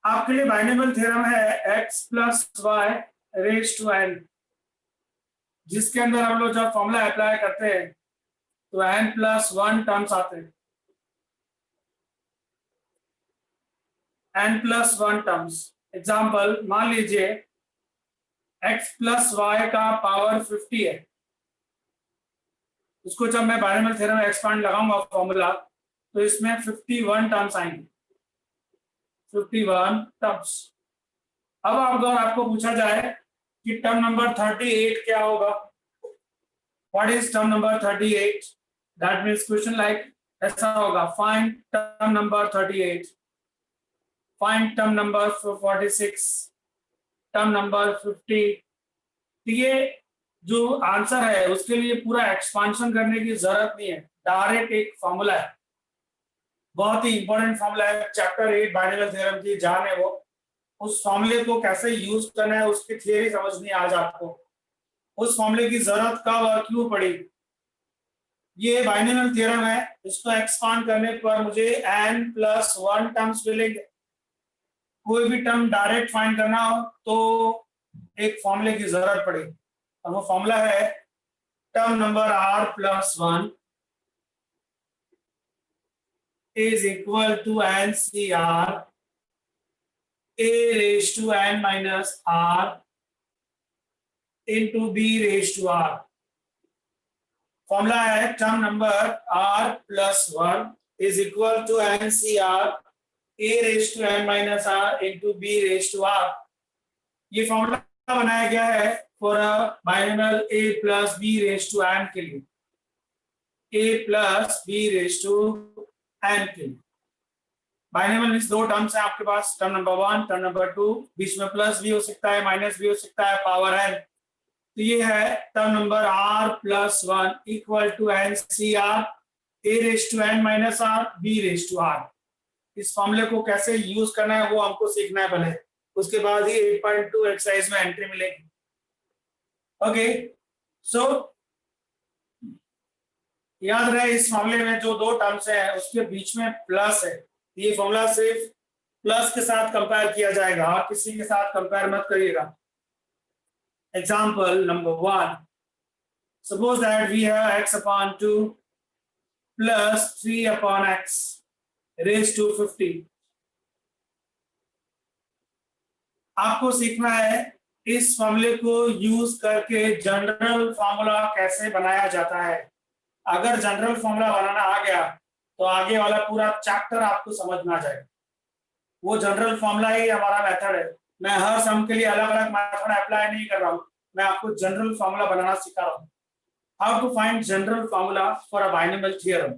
आपके लिए binomial theorem है x plus y raise to n, जिसके अंदर हम लोग जब फॉर्मूला अप्लाई करते हैं तो n प्लस 1 टर्म्स आते हैं, n प्लस 1 टर्म्स। एग्जाम्पल मान लीजिए x प्लस वाई का पावर 50 है, उसको जब मैं बाइनोमियल थ्योरम में एक्सपांड लगाऊंगा फॉर्मूला तो इसमें 51 टर्म्स आएंगे, 51 टर्म्स। अब अगर आपको पूछा जाए कि टर्म नंबर 38 क्या होगा, what is term number 38, that means question like ऐसा होगा, find term number 38, find term number 46, term number 50। तो ये जो आंसर है उसके लिए पूरा एक्सपांशन करने की जरूरत नहीं है, डायरेक्ट एक फॉर्मूला है, बहुत ही इंपॉर्टेंट फॉर्मूला है, चैप्टर 8 बाइनोमियल थ्योरम की जान है वो। उस फॉर्मूले को कैसे यूज करना है उसकी थियरी समझनी आज आपको, उस फॉर्मूले की जरूरत कब और क्यों पड़ी। ये बाइनोमियल थ्योरम है, इसको एक्सपांड करने पर मुझे n प्लस 1 टर्म्स मिलेंगे। कोई भी टर्म डायरेक्ट फाइंड करना हो तो एक फॉर्मूले की जरूरत पड़ेगी, और वो फॉर्मूला है term number r plus 1 is equal to NCR a raised to n minus r into b raised to r। Formula है term number r plus 1 is equal to NCR a raised to n minus r into b raised to r। ये formula बनाया गया है for a binomial a plus b raise to n के लिए, a plus b raise to n के लिए। Binomial means दो terms है आपके पास, टर्म नंबर 1 टर्म नंबर 2, बीच में प्लस भी हो सकता है माइनस भी हो सकता है, पावर n। तो ये है term number r plus 1 equal to NCR a raise to n minus r b raise to r। इस फॉर्मूले को कैसे यूज करना है वो हमको सीखना है पहले, उसके बाद ही 8.2 एक्सरसाइज में एंट्री मिलेगी। ओके, सो याद रहे इस मामले में जो दो टर्म्स हैं उसके बीच में प्लस है, ये फॉर्मूला सिर्फ प्लस के साथ कंपेयर किया जाएगा और किसी के साथ कंपेयर मत करिएगा। Example number 1, suppose that we have x upon 2 plus 3 upon x raise to 50। आपको सीखना है इस फॉर्मूले को यूज करके जनरल फॉर्मूला कैसे बनाया जाता है। अगर जनरल फॉर्मूला बनाना आ गया तो आगे वाला पूरा चैप्टर आपको समझ में आ जाएगा। वो जनरल फॉर्मूला ही हमारा मेथड है। मैं हर सम के लिए अलग अलग मेथड अप्लाई नहीं कर रहा हूँ, मैं आपको जनरल फॉर्मूला बनाना सिखा रहा हूँ। How to find general formula for a binomial theorem.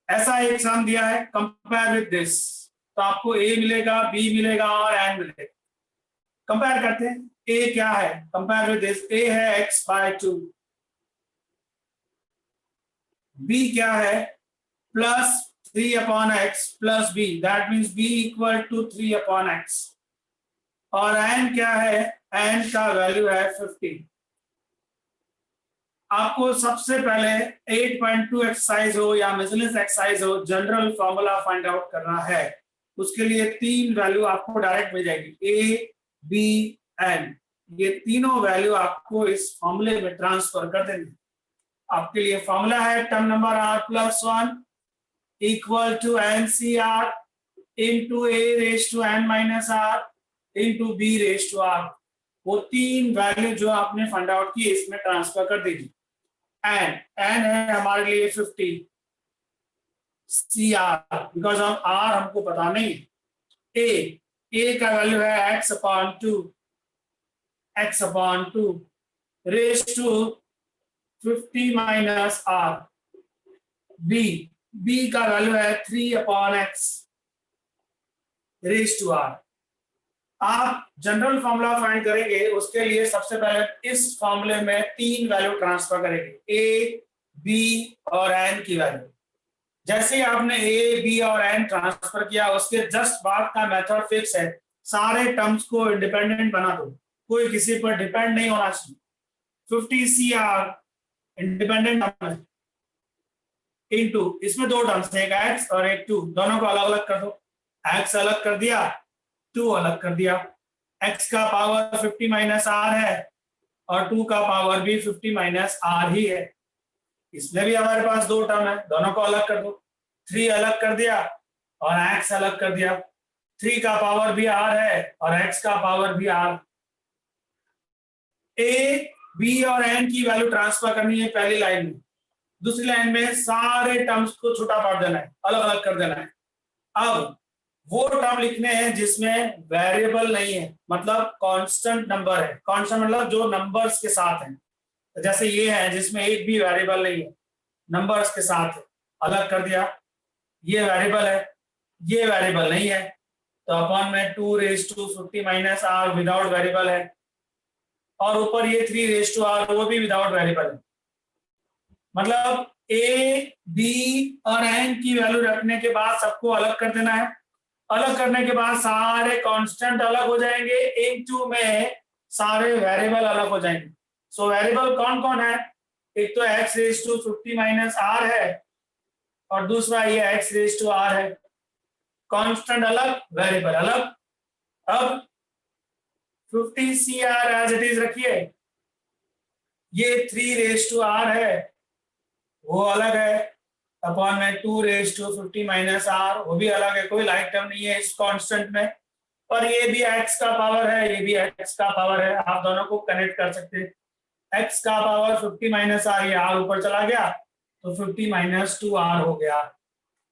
ऐसा एक सम दिया है, कंपेयर विद दिस, तो आपको a मिलेगा, b मिलेगा और n मिलेगा। कंपेयर करते हैं, a क्या है, कंपेयर विद दिस, a है x बाय 2, b क्या है plus 3 upon x plus b, that means b equal to 3 upon x, और n क्या है, n का वैल्यू है 50। आपको सबसे पहले 8.2 एक्सरसाइज हो या मिसलेनियस एक्सरसाइज हो, जनरल फॉर्मूला फाइंड आउट करना है। उसके लिए तीन वैल्यू आपको डायरेक्ट मिल जाएगी, a b n, ये तीनों वैल्यू आपको इस फॉर्मूले में ट्रांसफर कर देंगे। आपके लिए फॉर्मूला है term number r plus 1 equal to NCR into a raise to n minus r into b raise to r। वो तीन वैल्यू जो आपने फाइंड आउट की इसमें ट्रांसफर कर दीजिए। n है हमारे लिए 50, CR बिकॉज हम r हमको पता नहीं है, a का वैल्यू है x upon 2 raise to 50 minus r, b का वैल्यू है 3 upon x raise to r। आप जनरल फॉर्मूला फाइंड करेंगे, उसके लिए सबसे पहले इस फॉर्मूले में तीन वैल्यू ट्रांसफर करेंगे, a, b और n की वैल्यू। जैसे ही आपने a, b और n ट्रांसफर किया उसके जस्ट बाद का मेथड फिक्स है, सारे टर्म्स को इंडिपेंडेंट बना दो, कोई किसी पर डिपेंड नहीं होना चाहिए। 50 CR इंडिपेंडेंट टर्म है इनटू, इसमें दो टर्म्स हैं, एक x और एक 2, दोनों को अलग अलग कर दो। x अलग कर दिया 2 अलग कर दिया, x का पावर 50 माइनस r है और 2 का पावर भी 50 माइनस r ही है। इसमें भी हमारे पास दो टर्म है, दोनों को अलग कर दो। 3 अलग कर दिया और x अलग कर दिया। 3 का पावर भी r है और x का पावर भी r। a, b और n की वैल्यू ट्रांसफर करनी है पहली लाइन में। दूसरी लाइन में सारे टर्म्स को छोटा पार्ट देना है, अलग अलग कर देना है। अब वो टर्म लिखने हैं जिसमें वेरिएबल नहीं है, मतलब कांस्टेंट नंबर है। कांस्टेंट मतलब जो नंबर्स के साथ है, तो जैसे ये है जिसमें एक भी वेरिएबल नहीं है, नंबर्स के साथ है, अलग कर दिया। ये वेरिएबल है, ये वेरिएबल नहीं है, तो अपॉन में 2 raise to 50 minus r without variable है, और ऊपर ये 3 रेज टू r वो भी विदाउट वेरिएबल है। मतलब a, b और n की वैल्यू रखने के बाद सबको अलग कर देना है। अलग करने के बाद सारे कांस्टेंट अलग हो जाएंगे, इनटू में सारे वेरिएबल अलग हो जाएंगे। सो वेरिएबल कौन कौन है? एक तो x raise to 50 minus r है और दूसरा ये x रेज टू r है। कांस्टेंट अलग, वेरिएबल अलग। अब 50 CR एज इट इज रखिए, ये 3 रेज टू r है वो अलग है, अपॉन में 2 रेज टू 50 माइनस r वो भी अलग है, कोई लाइक टर्म नहीं है इस कांस्टेंट में। और ये भी x का पावर है, ये भी x का पावर है, आप दोनों को कनेक्ट कर सकते हैं। x का पावर 50 माइनस r, ये r ऊपर चला गया तो 50 माइनस 2r हो गया।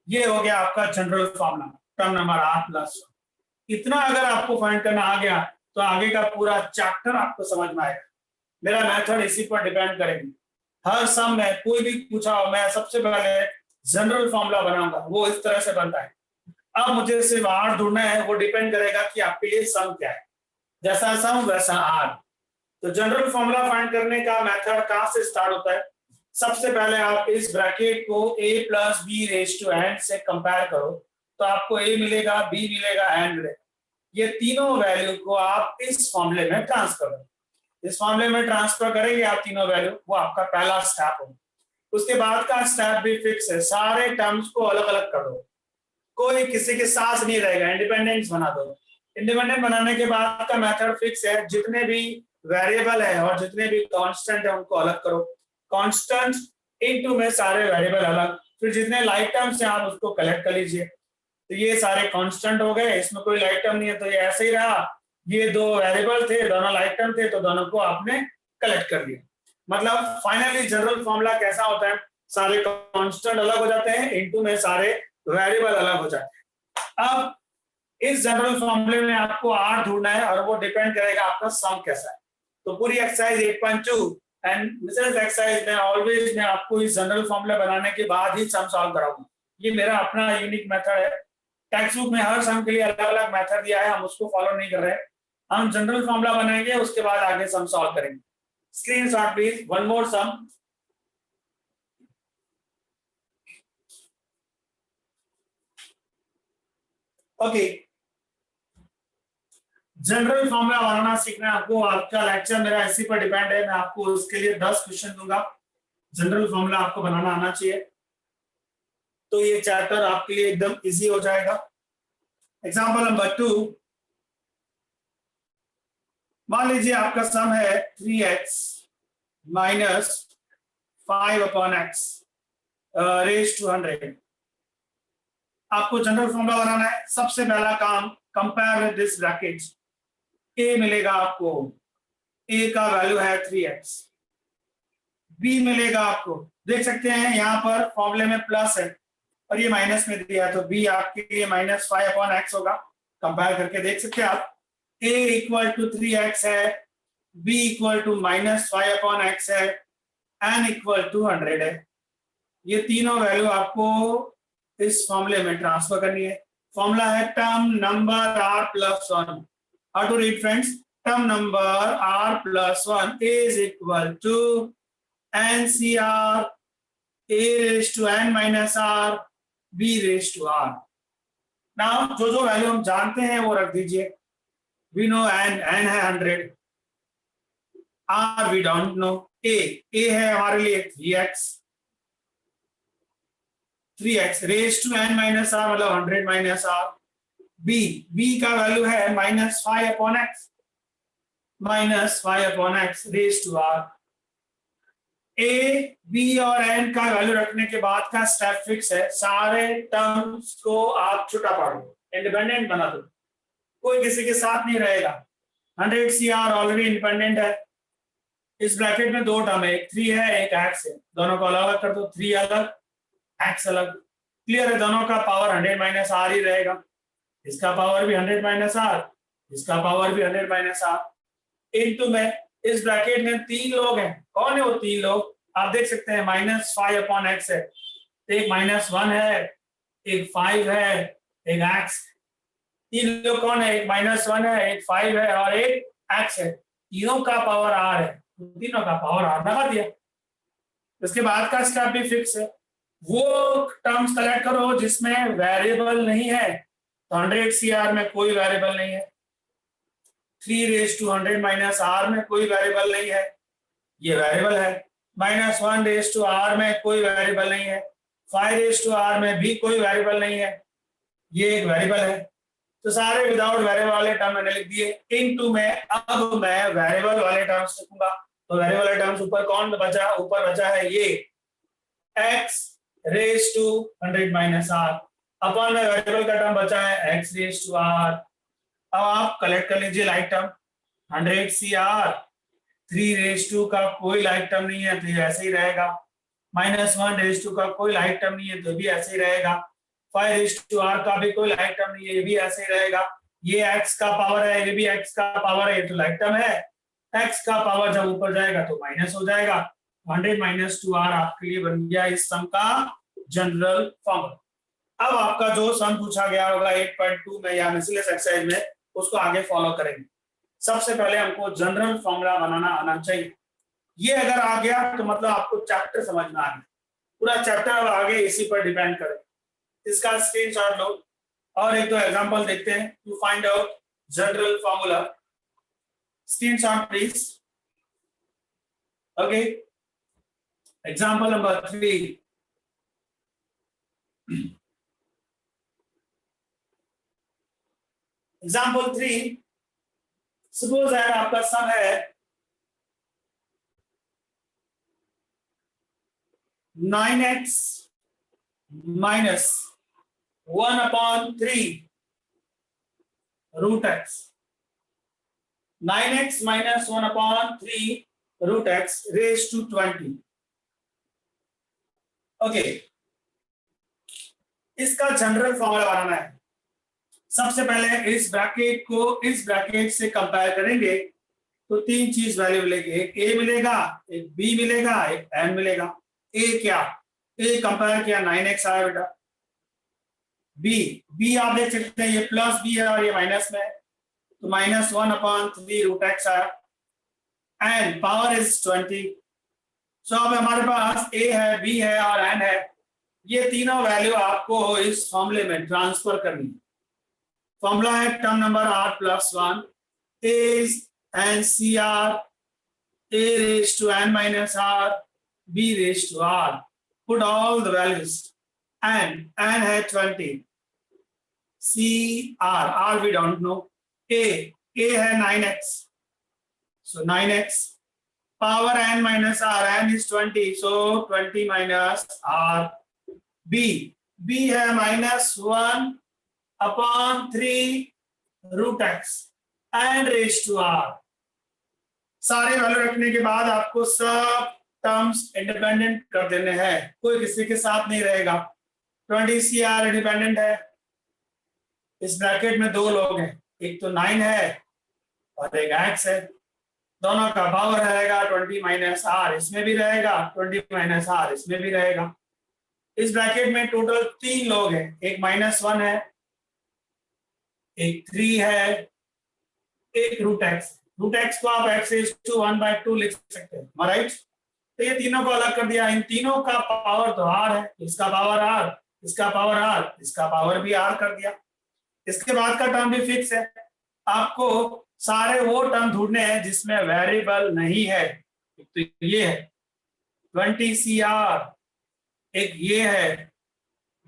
ये हो गया आपका general formula, term number r plus. इतना अगर आपको फाइंड करना आ गया तो आगे का पूरा चैप्टर आपको समझ में आएगा। मेरा मेथड इसी पर डिपेंड करेगी। हर सम में कोई भी पूछा हो, मैं सबसे पहले जनरल फॉर्मूला बनाऊंगा, वो इस तरह से बनता है। अब मुझे सिर्फ r ढूंढना है, वो डिपेंड करेगा कि आपके लिए सम क्या है। जैसा सम वैसा r। तो जनरल फॉर्मूला फाइंड करने का मेथड कहां से स्टार्ट होता है? सबसे पहले आप इस ब्रैकेट को a plus B raise to n से कंपेयर करो, तो आपको a मिलेगा, b मिलेगा, n मिलेगा। ये तीनों वैल्यू को आप इस फॉर्मूले में ट्रांसफर करो। इस मामले में ट्रांसफर करेंगे आप तीनों वैल्यू, वो आपका पहला स्टेप होगा। उसके बाद का स्टेप भी फिक्स है, सारे टर्म्स को अलग अलग कर दो, कोई किसी के साथ नहीं रहेगा, इंडिपेंडेंस बना दो। इंडिपेंडेंट बनाने के बाद का मेथड फिक्स है, जितने भी वेरिएबल है और जितने भी कांस्टेंट है उनको अलग करो। कांस्टेंट इनटू में सारे वेरिएबल अलग, फिर जितने लाइक टर्म्स हैं आप उसको कलेक्ट कर लीजिए। तो ये सारे कांस्टेंट हो गए, इसमें कोई लाइक टर्म नहीं है तो ये ऐसे ही रहा। ये दो वेरिएबल थे, दोनों लाइक टर्म थे, तो दोनों को आपने कलेक्ट कर दिया। मतलब फाइनली जनरल फॉर्मूला कैसा होता है? सारे कांस्टेंट अलग हो जाते हैं, इनटू में सारे वेरिएबल अलग हो जाते हैं। अब इस जनरल फॉर्मूले में आपको r ढूंढना है और वो डिपेंड करेगा आपका सम कैसा है। तो पूरी एक्सरसाइज 8.2 एंड मिसेस एक्सरसाइज में ऑलवेज मैं आपको इस जनरल फॉर्मूला बनाने के बाद ही सम सॉल्व कराऊंगा। ये मेरा अपना यूनिक मेथड है। टेक्स्ट बुक में हर सम के लिए अलग अलग मेथड दिया है, हम उसको फॉलो नहीं कर रहे हैं। हम जनरल फॉर्मूला बनाएंगे, उसके बाद आगे सम सॉल्व करेंगे। Screenshot please, one more sum. Okay, general formula बनाना सीखना है आपको। आपका लेक्चर मेरा इसी पर डिपेंड है, मैं आपको उसके लिए 10 क्वेश्चन दूंगा। जनरल फॉर्मूला आपको बनाना आना चाहिए, तो ये चैप्टर आपके लिए एकदम इजी हो जाएगा। एग्जाम्पल नंबर 2, मान लीजिए आपका सम है 3x minus 5/x raise to 100। आपको जनरल फॉर्मूला बनाना है। सबसे पहला काम, compare with this bracket. a मिलेगा आपको, a का वैल्यू है 3x। b मिलेगा आपको, देख सकते हैं यहाँ पर फॉर्मूले में प्लस है और ये माइनस में दिया है, तो b आपके लिए माइनस 5/x होगा। कंपेयर करके देख सकते हैं आप, a इक्वल टू 3x है, b equal to minus 5/x है, n इक्वल टू 100 है। ये तीनों वैल्यू आपको इस फॉर्मूले में ट्रांसफर करनी है। फॉर्मूला है term number r plus 1। How to read friends? Term number r plus 1 is equal to NCR a raise to n minus r b raise to r। Now जो वैल्यू हम जानते हैं वो रख दीजिए। वी नो n है 100, r we don't know, a है हमारे लिए 3x raise to n minus r मतलब 100 माइनस r, बी का वैल्यू है -5/x, -5/x raise to R. A, B और एन का वैल्यू रखने के बाद का स्टेप फिक्स है, सारे टर्म्स को आप छुटा पाड़ो, इंडिपेंडेंट बना दो, कोई किसी के साथ नहीं रहेगा। 100 CR ऑलरेडी इंडिपेंडेंट है। इस ब्रैकेट में दो टर्म है, एक 3 है एक x है, दोनों को अलग अलग कर दो, 3 अलग x अलग। क्लियर है, दोनों का पावर 100 - r ही रहेगा, इसका पावर भी 100 - r, इसका पावर भी 100 - r इनटू में। इस ब्रैकेट में 3 लोग हैं, कौन है वो 3 लोग? आप देख सकते हैं -5/x है, एक -1 है, एक 5 है, एक x। 3 लोग कौन है? एक -1 है, एक 5 है और एक x है। तीनों का पावर r है, तीनों का पावर r लगा दिया। उसके बाद का स्टेप भी फिक्स है, वो टर्म्स कलेक्ट करो जिसमें वेरिएबल नहीं है। तो 100 CR में कोई वेरिएबल नहीं है, 3 raised to 100 - r में कोई वेरिएबल नहीं है, ये वेरिएबल है। -1 raised to r में कोई वेरिएबल नहीं है, 5 raised to r में भी कोई वेरिएबल नहीं है, ये एक वेरिएबल है। तो सारे विदाउट वेरिएबल वाले टर्म मैंने लिख दिए। इनटू में अब मैं वेरिएबल वाले टर्म्स लिखूंगा। तो वेरिएबल वाले टर्म्स ऊपर कौन बचा? ऊपर बचा है ये x raised to 100 - r, अपन में वेरिएबल का टर्म बचा है x raised to r। अब आप कलेक्ट कर लीजिए like term, 100 CR, 3 raised to का कोई लाइक टर्म नहीं है तो ये ऐसे ही रहेगा, -1 raised to का कोई लाइक टर्म नहीं है तो भी ऐसे ही रहेगा, 5 raised to r का भी कोई लाइक टर्म नहीं है, ये भी ऐसे ही रहेगा। ये x का पावर है, ये भी x का पावर है, ये तो लाइक टर्म है। x का पावर जब ऊपर जाएगा तो माइनस हो जाएगा, 100 - 2r आपके लिए बन गया इस सम का जनरल फॉर्मूला। अब आपका जो सम पूछा गया होगा 8.2 में या मिसलेनियस एक्सरसाइज में, उसको आगे फॉलो करेंगे। सबसे पहले हमको जनरल फॉर्मूला बनाना आना चाहिए। ये अगर आ गया तो मतलब आपको चैप्टर समझ में आ गया, पूरा चैप्टर अब आगे इसी पर डिपेंड करे। इसका स्क्रीनशॉट लो और एक दो एग्जांपल देखते हैं to find out general formula. Screenshot please. Okay, example number 3। Example 3, suppose है आपका सम है 9x - 1/3 root x, 9x - 1/3 root x raise to 20। Okay, इसका जनरल फॉर्मूला बनाना है। सबसे पहले इस ब्रैकेट को इस ब्रैकेट से कंपेयर करेंगे तो 3 चीज वैल्यू मिलेगी, एक a मिलेगा, एक b मिलेगा, एक n मिलेगा। a क्या? a कंपेयर किया 9x आया बेटा। b आप देख सकते हैं ये प्लस b है और ये माइनस में है, तो -1/3 रूट x आया। n power is 20। सो अब हमारे पास a है, b है और n है। ये तीनों वैल्यू आपको इस फॉर्मूले में ट्रांसफर करनी है। फॉर्मूला है term number r+1 is NCR a raised to n minus r, b raised to r. Put all the values. n है 20, r we don't know, a है 9x, so 9x, power n minus r, n is 20, so 20 minus r. b है -1/3 root x and raised to r। सारे value रखने के बाद आपको सब terms independent कर देने हैं, कोई किसी के साथ नहीं रहेगा। 20 CR इंडिपेंडेंट है। इस ब्रैकेट में 2 लोग हैं, एक तो 9 है और एक x है, दोनों का पावर रहेगा 20 minus r, इसमें भी रहेगा 20 minus r, इसमें भी रहेगा। इस ब्रैकेट में टोटल 3 लोग हैं, एक -1 है, एक 3 है, एक रूट x। रूट x को आप x raised to 1/2 लिख सकते हैं, राइट। तो ये तीनों को अलग कर दिया, इन तीनों का पावर तो r है, इसका पावर r, इसका पावर r, इसका पावर भी r कर दिया। इसके बाद का टर्म भी फिक्स है। आपको सारे वो टर्म ढूंढने हैं जिसमें वेरिएबल नहीं है। तो ये है 20 CR, एक ये है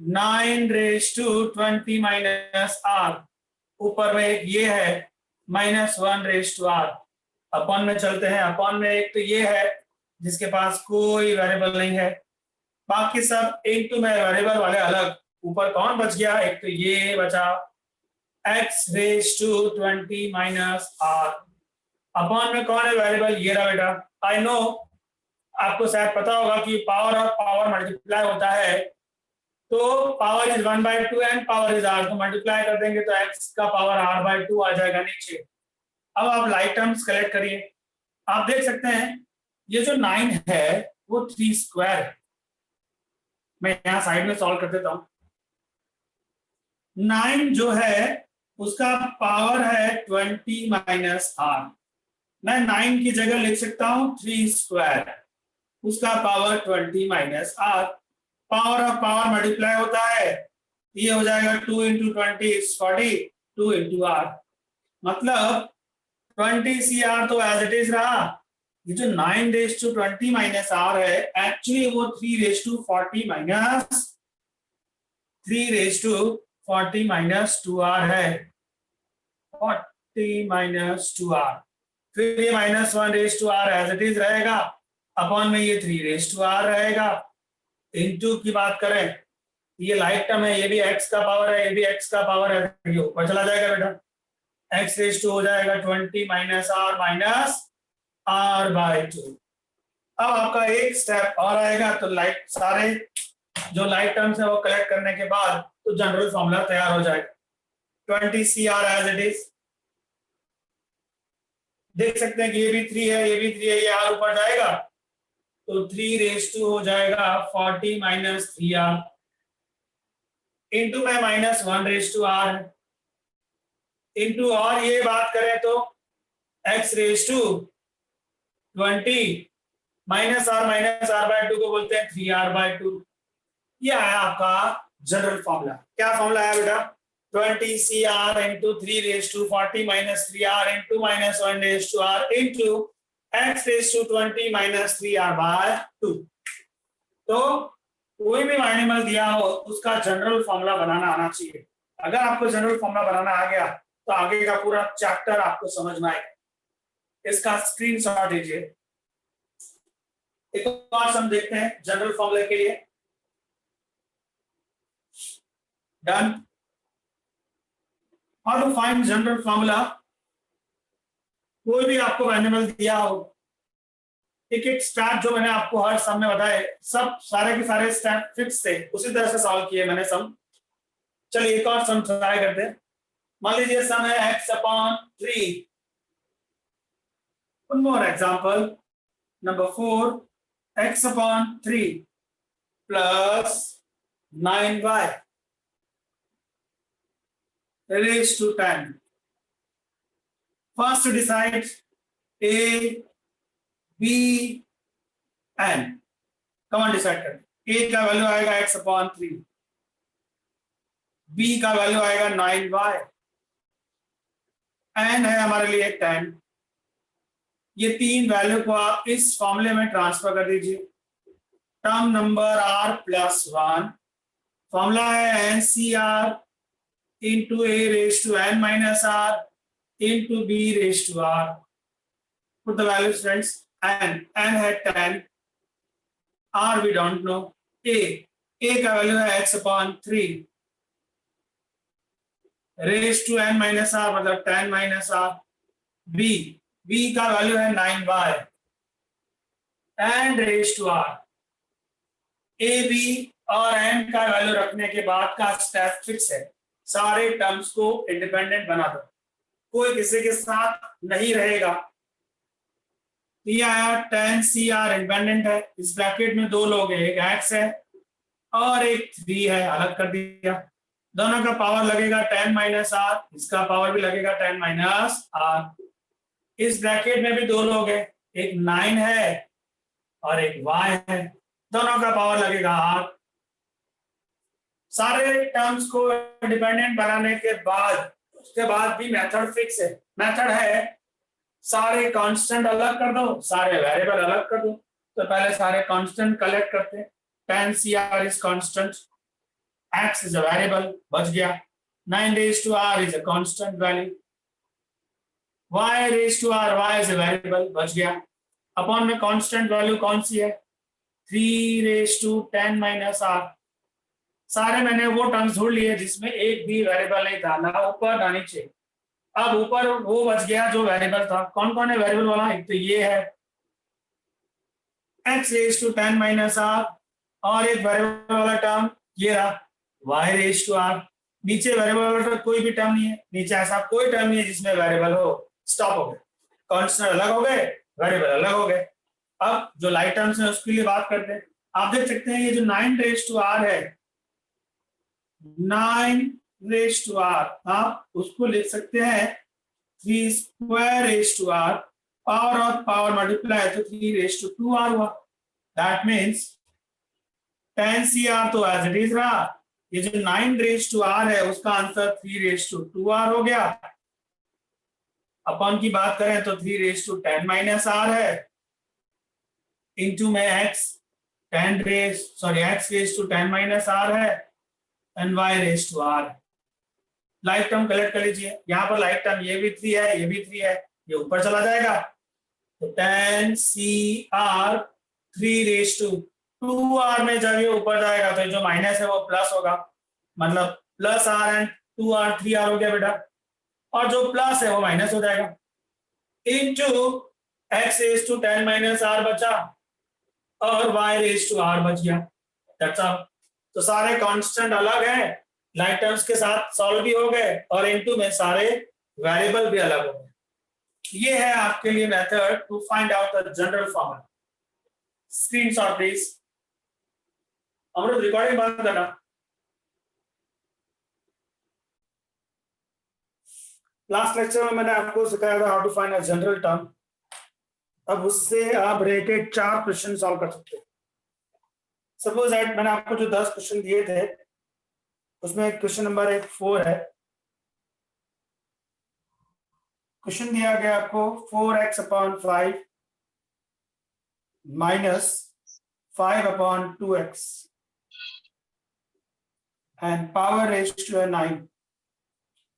9 raised to 20 minus r, ऊपर में एक ये है -1/r, अपॉन में चलते हैं, अपॉन में एक तो ये है जिसके पास कोई वेरिएबल नहीं है, बाकी सब इनटू में वेरिएबल वाले अलग। ऊपर कौन बच गया, एक तो ये बचा x⁻20 - r, अपॉन में कौन है वेरिएबल, ये रहा बेटा। आई नो आपको शायद पता होगा कि पावर और पावर मल्टीप्लाई होता है, तो power is 1/2 and power is r, तो मल्टीप्लाई कर देंगे तो x का पावर r/2 आ जाएगा नीचे। अब आप लाइक टर्म्स कलेक्ट करिए, आप देख सकते हैं ये जो 9 है वो 3 स्क्वायर है। मैं यहाँ साइड में सॉल्व कर देता हूँ। 9 जो है उसका पावर है 20 - r, मैं 9 की जगह लिख सकता हूँ 3 स्क्वायर, उसका power 20 - r। Power of power multiply होता है, ये हो जाएगा 2 × 20 is 40, 2 × r, मतलब 20 CR तो एज इट इज रहा। ये जो 9⁻20 - r है एक्चुअली वो 3⁻40 - 2r है, 40 - 2r, फिर ये -1/r एज इट इज रहेगा, अपॉन में ये 3/r रहेगा। इनटू की बात करें, ये लाइक टर्म है, ये भी x का पावर है, ये भी x का पावर है, ये ऊपर चला जाएगा बेटा, x⁻² हो जाएगा 20 - r r/2। अब आपका एक स्टेप और आएगा, तो लाइक सारे जो लाइक टर्म्स है वो कलेक्ट करने के बाद तो जनरल फॉर्मूला तैयार हो जाएगा। 20 CR एज इट इज, देख सकते हैं कि ये भी 3 है, ये भी 3 है, ये r ऊपर जाएगा तो 3⁻² हो जाएगा 40 - 3r, इंटू में -1/r, इंटू और ये बात करें तो x⁻20 -r/2 को बोलते हैं 3r/2। ये आया आपका जनरल फॉर्मूला। क्या फॉर्मूला है बेटा, 20 CR × 3⁻40 - 3r into -1/r into x⁻20 - 3r/2। तो कोई भी एनिमल दिया हो उसका जनरल फॉर्मूला बनाना आना चाहिए। अगर आपको जनरल फॉर्मूला बनाना आ गया तो आगे का पूरा चैप्टर आपको समझ में आएगा। इसका स्क्रीनशॉट लीजिए। एक और सम देखते हैं जनरल फॉर्मूले के लिए। Done. How to find general formula. कोई भी आपको एनिमल दिया हो, एक स्टेप जो मैंने आपको हर सम में बताए, सब सारे के सारे स्टेप फिक्स थे, उसी तरह से सॉल्व किए मैंने सम। चलिए एक और सम ट्राई करते हैं। मान लीजिए सम है x/3। One more example, number 4, x/3 plus 9y raised to 10. First to decide A, B and come on decide कर। A का वैल्यू आएगा x/3, B का वैल्यू आएगा 9y, n है हमारे लिए 10। ये तीन वैल्यू को आप इस फॉर्मूले में ट्रांसफर कर दीजिए। टर्म नंबर r+1, फॉर्मूला है NCR into A⁻n - r into B⁻r। Put the values friends, n है 10, r we don't know, a का वैल्यू है x/3 raised to n - r मतलब 10 - r, b का वैल्यू है 9y and raised to r। a b और n का value रखने के बाद का स्टेप फिक्स है, सारे टर्म्स को इंडिपेंडेंट बना दो, कोई किसी के साथ नहीं रहेगा। ये आया 10CR इंडिपेंडेंट है, इस ब्रैकेट में दो लोग हैं, एक x है और एक 3 है, अलग कर दिया। दोनों का पावर लगेगा 10 - r, इसका पावर भी लगेगा 10 - r। इस ब्रैकेट में भी दो लोग हैं, एक 9 है और एक y है, दोनों का पावर लगेगा r। सारे टर्म्स को इंडिपेंडेंट बनाने के बाद उसके बाद भी मेथड फिक्स है। मेथड है सारे कांस्टेंट अलग कर दो, सारे वेरिएबल अलग कर दो। तो पहले सारे कांस्टेंट कलेक्ट करते हैं। 10CR is constant, x is a variable, बच गया। 9 raised to r is a constant value. y raised to r, y is a variable, बच गया. अपॉन में कांस्टेंट वैल्यू कौन सी है? 3 raised to 10 minus r. सारे मैंने वो टर्म्स ढूंढ लिए जिसमें एक भी वेरिएबल नहीं था, ना ऊपर ना नीचे. अब ऊपर वो बच गया जो वेरिएबल था. कौन कौन है वेरिएबल वाला? एक तो ये है x raised to 10 minus r, और एक वेरिएबल वाला टर्म ये रहा y raised to r. नीचे वेरिएबल वाला कोई भी टर्म नहीं है. नीचे ऐसा कोई टर्म नहीं है जिसमें वेरिएबल हो. स्टॉप हो गए. कांस्टेंट अलग हो गए, वेरिएबल अलग हो गए. अब जो लाइट टर्म्स है उसके लिए बात करते हैं. आप देख सकते हैं ये जो 9 raised to r है, 9 raised to r, आप उसको लिख सकते हैं 3 square raised to r. Power और पावर मल्टीप्लाई तो 3 raised to 2r हुआ. दैट मीन्स 10 cr तो एज इट इज रहा. ये जो 9 raised to r है उसका आंसर 3 raised to 2r हो गया. अपॉन की बात करें तो 3 raised to 10 minus r है, इनटू में x raised to 10 minus r है, and y raised to r. Light term collect कर लीजिए. यहाँ पर लाइट टर्म ये भी 3 है, ये भी 3 है, ये ऊपर चला जाएगा. तो 10 cr 3 raised to 2r में जब ये ऊपर जाएगा तो जो माइनस है वो प्लस होगा. मतलब plus r and 2r 3r हो गया बेटा, और जो प्लस है वो माइनस हो जाएगा. Into x raised to 10 minus r बचा, और y raised to r बच गया. That's all. तो सारे कांस्टेंट अलग हैं, लाइट टर्म्स के साथ सॉल्व भी हो गए, और इनटू में सारे वेरिएबल भी अलग हो गए. ये है आपके लिए method to find out the general formula. Screenshot please. अमरुद रिकॉर्डिंग बंद करना. लास्ट लेक्चर में मैंने आपको सिखाया था how to find a general term. अब उससे आप रेटेड 4 क्वेश्चन सॉल्व कर सकते हैं. सपोज दैट मैंने आपको जो 10 क्वेश्चन दिए थे उसमें क्वेश्चन नंबर 4 है. क्वेश्चन दिया गया आपको 4x upon 5 minus 5 upon 2x and power raised to 9.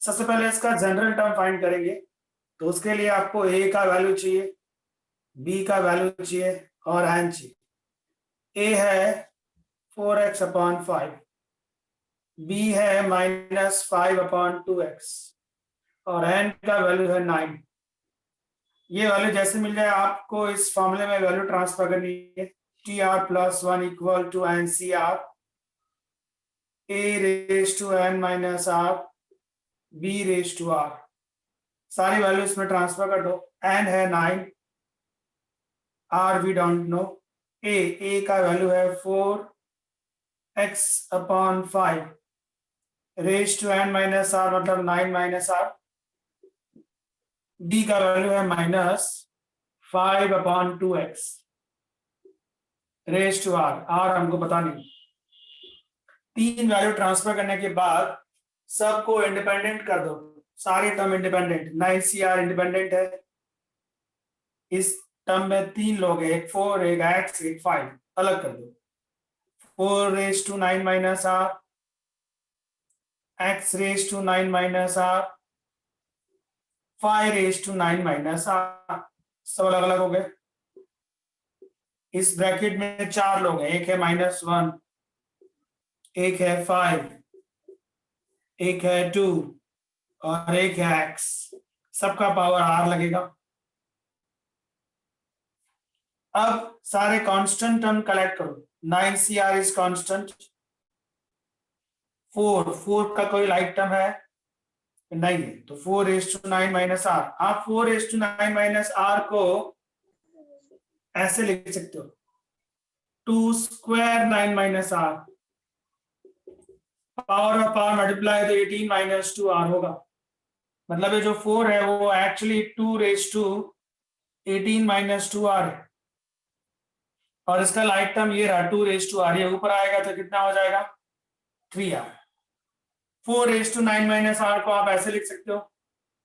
सबसे पहले इसका जनरल टर्म फाइंड करेंगे. तो उसके लिए आपको a का वैल्यू चाहिए, b का वैल्यू चाहिए और n चाहिए. a है 4x upon 5, b है -5 upon 2x, और n का वैल्यू है 9. ये वैल्यू जैसे मिल जाए आपको इस फॉर्मूले में वैल्यू ट्रांसफर करनी है. tr plus 1 equal to ncr, a raised to n minus r, b raised to r. सारी वैल्यू इसमें ट्रांसफर कर दो. n है 9, r we don't know. a का वैल्यू है 4x upon 5 raised to n minus r मतलब 9 minus r. b का value है -5 upon 2x raised to r. r हमको पता नहीं. 3 वैल्यू ट्रांसफर करने के बाद सबको इंडिपेंडेंट कर दो. सारे टर्म इंडिपेंडेंट. 9 cr इंडिपेंडेंट है. इस टर्म में 3 लोग हैं, एक 4, एक x, एक 5. अलग कर दो. 4 raised to 9 minus r, x raised to 9 minus r, 5 raised to 9 minus r. सब अलग अलग हो गए. इस ब्रैकेट में 4 लोग हैं, एक है -1, एक है 5, एक है 2 और एक है x. सबका पावर r लगेगा. अब सारे कांस्टेंट टर्म कलेक्ट करो. 9 cr इज कांस्टेंट. 4 का कोई लाइट टर्म है नहीं है, तो 4 raised to 9 minus r. आप 4 raised to 9 minus r को ऐसे लिख सकते हो 2 square 9 minus r. Power of power multiply तो 18 minus 2r होगा. मतलब ये जो 4 है वो actually 2 raised to 18 minus 2r है, और इसका लाइट टर्म ये रहा 2 raised to r. ये ऊपर आएगा तो कितना हो जाएगा 3r. 4 raised to 9 minus r को आप ऐसे लिख सकते हो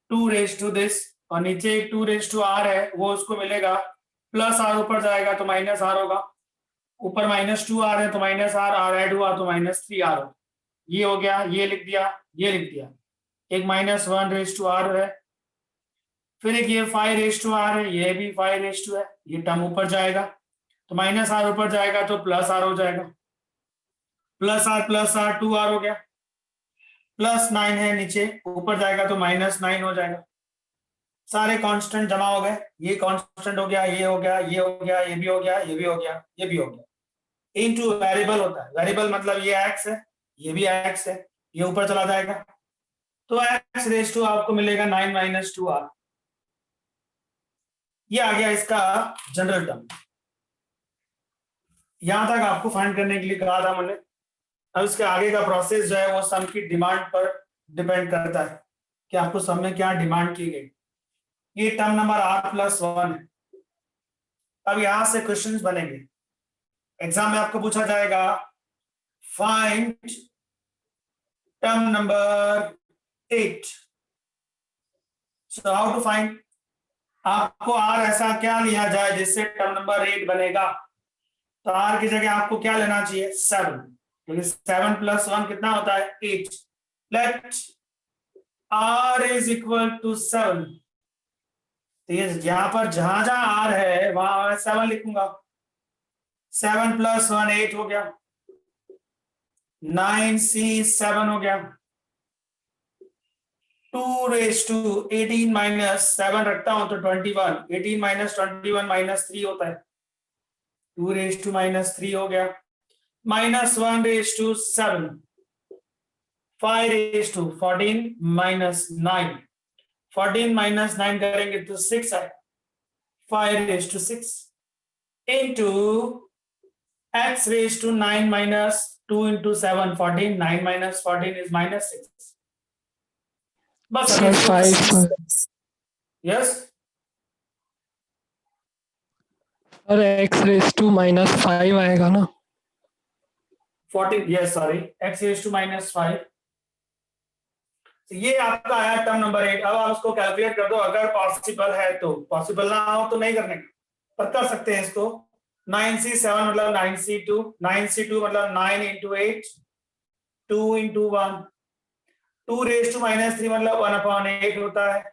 2 raised to this, और नीचे एक 2 raised to r है वो उसको मिलेगा प्लस r. ऊपर जाएगा तो माइनस r होगा. ऊपर -2r है तो -r, r ऐड हुआ तो -3r होगा. ये हो गया, ये लिख दिया, ये लिख दिया, एक -1 रेज टू आर है, फिर एक ये 5 रेज टू आर है, ये भी 5 रेज टू है, ये टर्म ऊपर जाएगा तो -r ऊपर जाएगा तो +r हो जाएगा, +r 2r हो गया, +9 है नीचे, ऊपर जाएगा तो -9 हो जाएगा, सारे कांस्टेंट जमा हो गए, ये कांस्टेंट हो गया, ये हो गया, ये हो गया, ये भी हो गया, ये भी हो गया, ये भी हो गया, इनटू वेरिएबल होता है, वेरिएबल मतलब ये x है, ये भी x है, ये ऊपर चला जाएगा तो x रेज टू आपको मिलेगा 9 - 2r, ये आ गया इसका जनरल टर्म। यहां तक आपको फाइंड करने के लिए कहा था मैंने। अब इसके आगे का प्रोसेस जो है वो सम की डिमांड पर डिपेंड करता है कि आपको सम में क्या डिमांड की गई। ये टर्म नंबर r+1 है। अब यहां से क्वेश्चंस बनेंगे, एग्जाम में आपको पूछा जाएगा find term number 8। So how to find, आपको r ऐसा क्या लिया जाए जिससे टर्म नंबर 8 बनेगा, तो r की जगह आपको क्या लेना चाहिए 7, क्योंकि 7 + 1 कितना होता है 8। Let r is equal to 7, तो ये यहां पर जहां जहां r है वहां मैं 7 लिखूंगा, 7 + 1 8 हो गया, 9c 7 हो गया, 2 रेज टू 18 - 7 रखता हूं तो 21, 18 - 21 -3 होता है, 2 रेज टू -3 हो गया, -1 रेज टू 7, 5 रेज टू 14 - 9, 14 - 9 करेंगे तो 6 है, 5 raise to 6 into x raise to 9 - 2 into 7 14, 9 - 14 is -6। बस सर 5 यस सर x⁻⁻5 आएगा ना। 14, yes sorry, x raise to -5, ये आपका आया टर्म नंबर 8। अब आप उसको कैलकुलेट कर दो, अगर पॉसिबल है तो, पॉसिबल ना हो तो नहीं करने का, पर कर सकते हैं इसको। 9c7 मतलब 9c2, 9c2 मतलब 9 × 8, 2 × 1, 2 रेज टू -3 मतलब 1/8 होता है,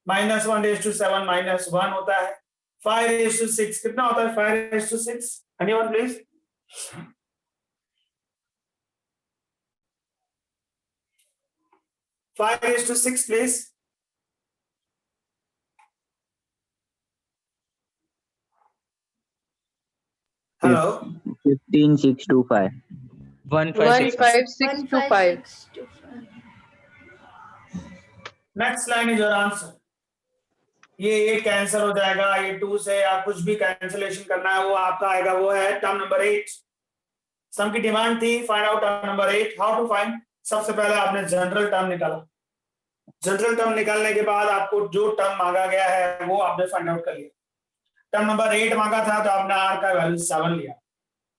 -1 रेज टू 7 -1 होता है, 5 रेज टू 6 कितना होता है 5 raise to 6, anyone please. 5 raised to 6 please। Hello 15,625 15625 next line is your answer. ये कैंसिल हो जाएगा, ये 2 से या कुछ भी कैंसिलेशन करना है वो आपका आएगा, वो है टर्म नंबर 8। सम की डिमांड थी find out term number 8। How to find, सबसे पहले आपने जनरल टर्म निकाला, जनरल टर्म निकालने के बाद आपको जो टर्म मांगा गया है वो आपने फाइंड आउट कर लिया। टर्म नंबर 8 मांगा था तो आपने r का वैल्यू 7 लिया।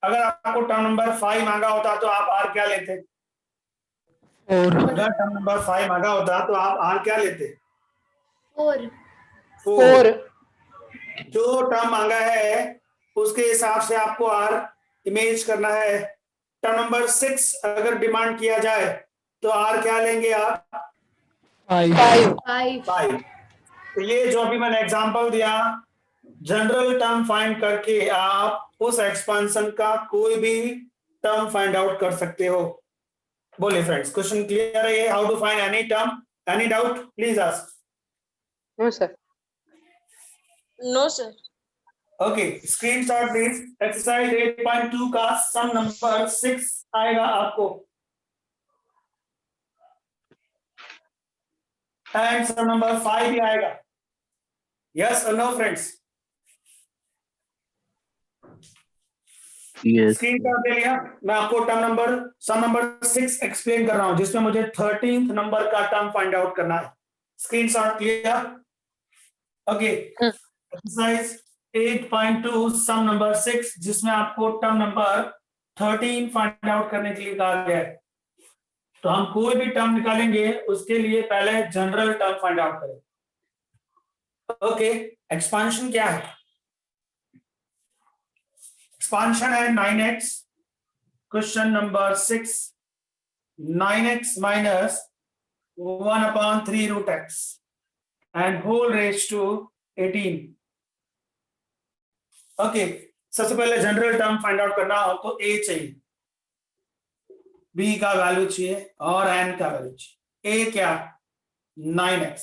अगर आपको टर्म नंबर 5 मांगा होता तो आप r क्या लेते, और अगर टर्म नंबर 5 मांगा होता तो आप r क्या लेते 4 4। जो टर्म मांगा है उसके हिसाब से आपको r इमेज करना है। टर्म नंबर 6 अगर डिमांड किया जाए तो r क्या लेंगे आप 5। तो ये जो अभी मैंने एग्जांपल दिया, जनरल टर्म फाइंड करके आप उस एक्सपेंशन का कोई भी टर्म फाइंड आउट कर सकते हो। बोलिए फ्रेंड्स, क्वेश्चन क्लियर है ये, how to find any term, any doubt please ask. No sir. No sir. Okay, screenshot please. Exercise 8.2 का सम नंबर 6 आएगा आपको एंड सम नंबर 5 भी आएगा। यस और नो फ्रेंड्स, yes स्क्रीनशॉट ले लिया। मैं आपको टर्म नंबर सम नंबर 6 एक्सप्लेन कर रहा हूं जिसमें मुझे 13th नंबर का टर्म फाइंड आउट करना है। Screenshot clear. ओके, एक्सरसाइज 8.2 सम नंबर 6 जिसमें आपको टर्म नंबर 13 फाइंड आउट करने के लिए कहा गया है। तो हम कोई भी टर्म निकालेंगे उसके लिए पहले जनरल टर्म फाइंड आउट करें। ओके, एक्सपांशन क्या है, एक्सपांशन है 9x, question number 6 9x minus 1 upon 3 root x and whole raised to 18. Okay, सबसे पहले जनरल टर्म फाइंड आउट करना हो तो a चाहिए, b का वैल्यू चाहिए और n का वैल्यू चाहिए। a क्या 9x,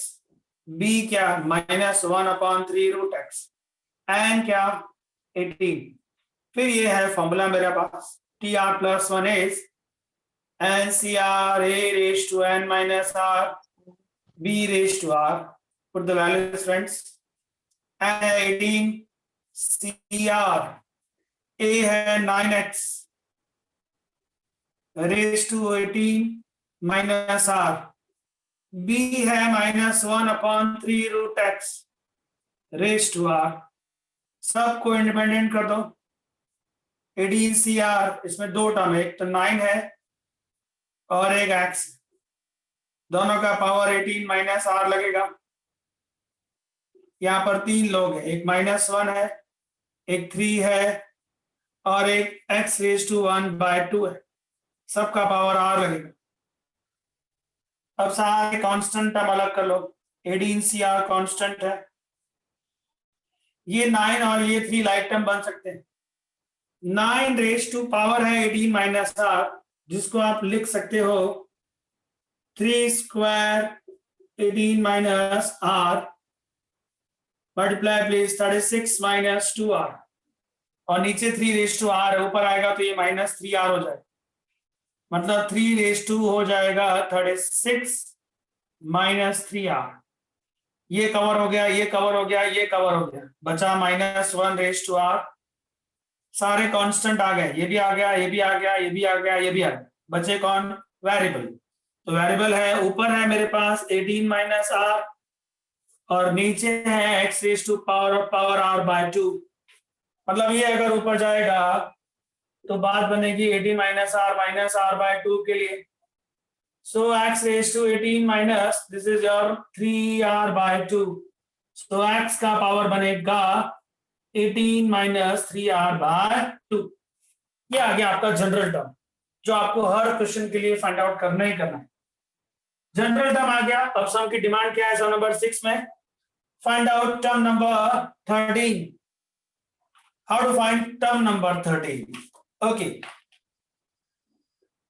b क्या -1/3 रूट x, n क्या 18। फिर ये है फॉर्मूला मेरे पास, tr plus 1 is NCR a raised to n minus r b raised to r. Put the values, friends. n है 18, CR a है 9x raised to 18 minus r, b है -1/3 root x raised to r। सबको independent कर दो। 18 CR, इसमें दो term है, एक तो 9 है और एक x, दोनों का पावर 18 माइनस r लगेगा। यहाँ पर तीन लोग हैं, एक -1 है, एक 3 है और एक x raised to 1/2 है, सबका पावर r लगेगा। अब सारे कांस्टेंट टर्म अलग कर लो। 18 CR कांस्टेंट है, ये 9 और ये 3 लाइक टर्म बन सकते हैं। 9 रेज टू पावर है 18 माइनस r, जिसको आप लिख सकते हो 3 square 18 minus r multiply please 36 minus 2r, और नीचे 3 रेज टू r है, ऊपर आएगा तो ये -3r हो जाएगा, मतलब 3 रेज टू हो जाएगा 36 माइनस 3r। ये कवर हो गया, ये कवर हो गया, ये कवर हो गया, बचा -1 रेज टू r। सारे कांस्टेंट आ गए, ये भी आ गया, ये भी आ गया, ये भी आ गया, ये भी आ गया, बचे कौन? वेरिएबल। तो वेरिएबल है, ऊपर है मेरे पास 18 माइनस r और नीचे है x raise to power r/2। मतलब ये अगर ऊपर जाएगा तो बात बनेगी 18 माइनस r/2 के लिए। So x raise to 18 minus this is your 3r/2, so x का पावर बनेगा 18 माइनस 3r/2। ये आ गया आपका जनरल टर्म, जो आपको हर क्वेश्चन के लिए फाइंड आउट करना ही करना है। जनरल टर्म आ गया। अब सम की डिमांड क्या है सम नंबर 6 में? Find out term number 13। How to find term number 13? Okay,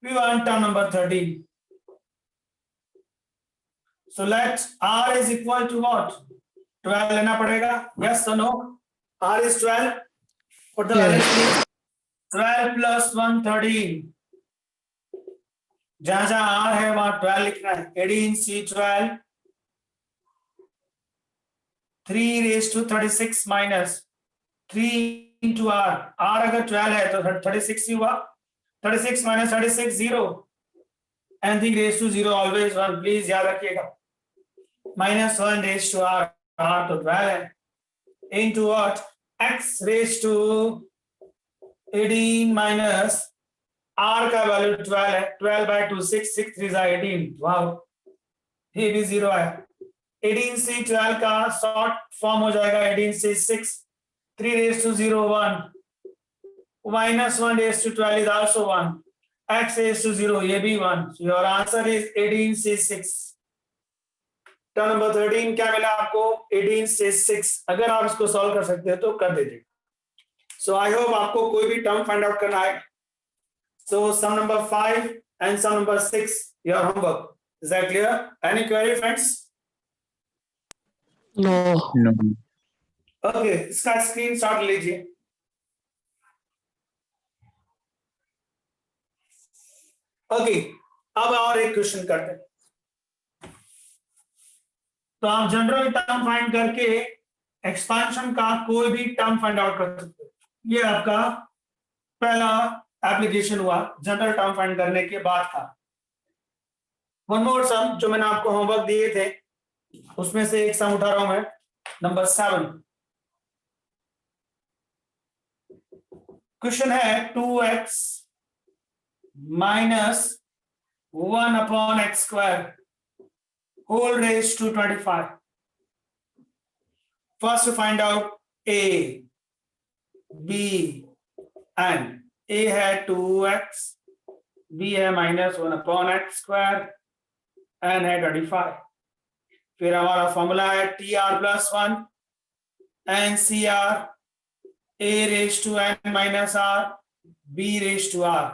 we want term number 13। So let r is equal to what? 12 लेना पड़ेगा, यस और no? r is 12, put the values please। 12 plus 1 13, जहां जहां r है वहां 12 लिखना है। 18 C 12, 3 raised to 36 minus 3 into r, r अगर 12 है तो 36 ही हुआ, 36 minus 36 0, anything raised to 0 always 1, please याद रखिएगा। -1 raised to r, r तो 12 है, into what? x raised to 18 minus r का वैल्यू 12 है, 12/2 6, 6 3 18, वाओ, ये भी 0 है। 18 से 12 का शॉर्ट फॉर्म हो जाएगा 18 से 6, 3 raised to 0 1, -1 raised to 12 is also 1, x raised to 0 ये भी 1, so your answer is 18 से 6। टर्म नंबर 13 क्या मिला आपको? 18 से 6। अगर आप इसको सॉल्व कर सकते हैं तो कर दीजिए। सो आई होप आपको कोई भी टर्म फाइंड आउट करना है। So sum number 5 and sum number 6 your homework. Is that clear? Any query friends? No. No. Okay, इसका स्क्रीनशॉट लीजिए। ओके, अब और एक क्वेश्चन करते हैं। तो आप जनरल टर्म फाइंड करके एक्सपेंशन का कोई भी टर्म फाइंड आउट कर सकते हो। ये आपका पहला एप्लीकेशन हुआ जनरल टर्म फाइंड करने के बाद का। वन मोर सम जो मैंने आपको होमवर्क दिए थे उसमें से एक सम उठा रहा हूं मैं, नंबर 7। क्वेश्चन है 2x minus 1/x² whole raised to 25. First to find out a, b and a है 2x, b है -1/x², n है 25। फिर हमारा फॉर्मूला है TR+1 NCR a⁻n−r b⁻r।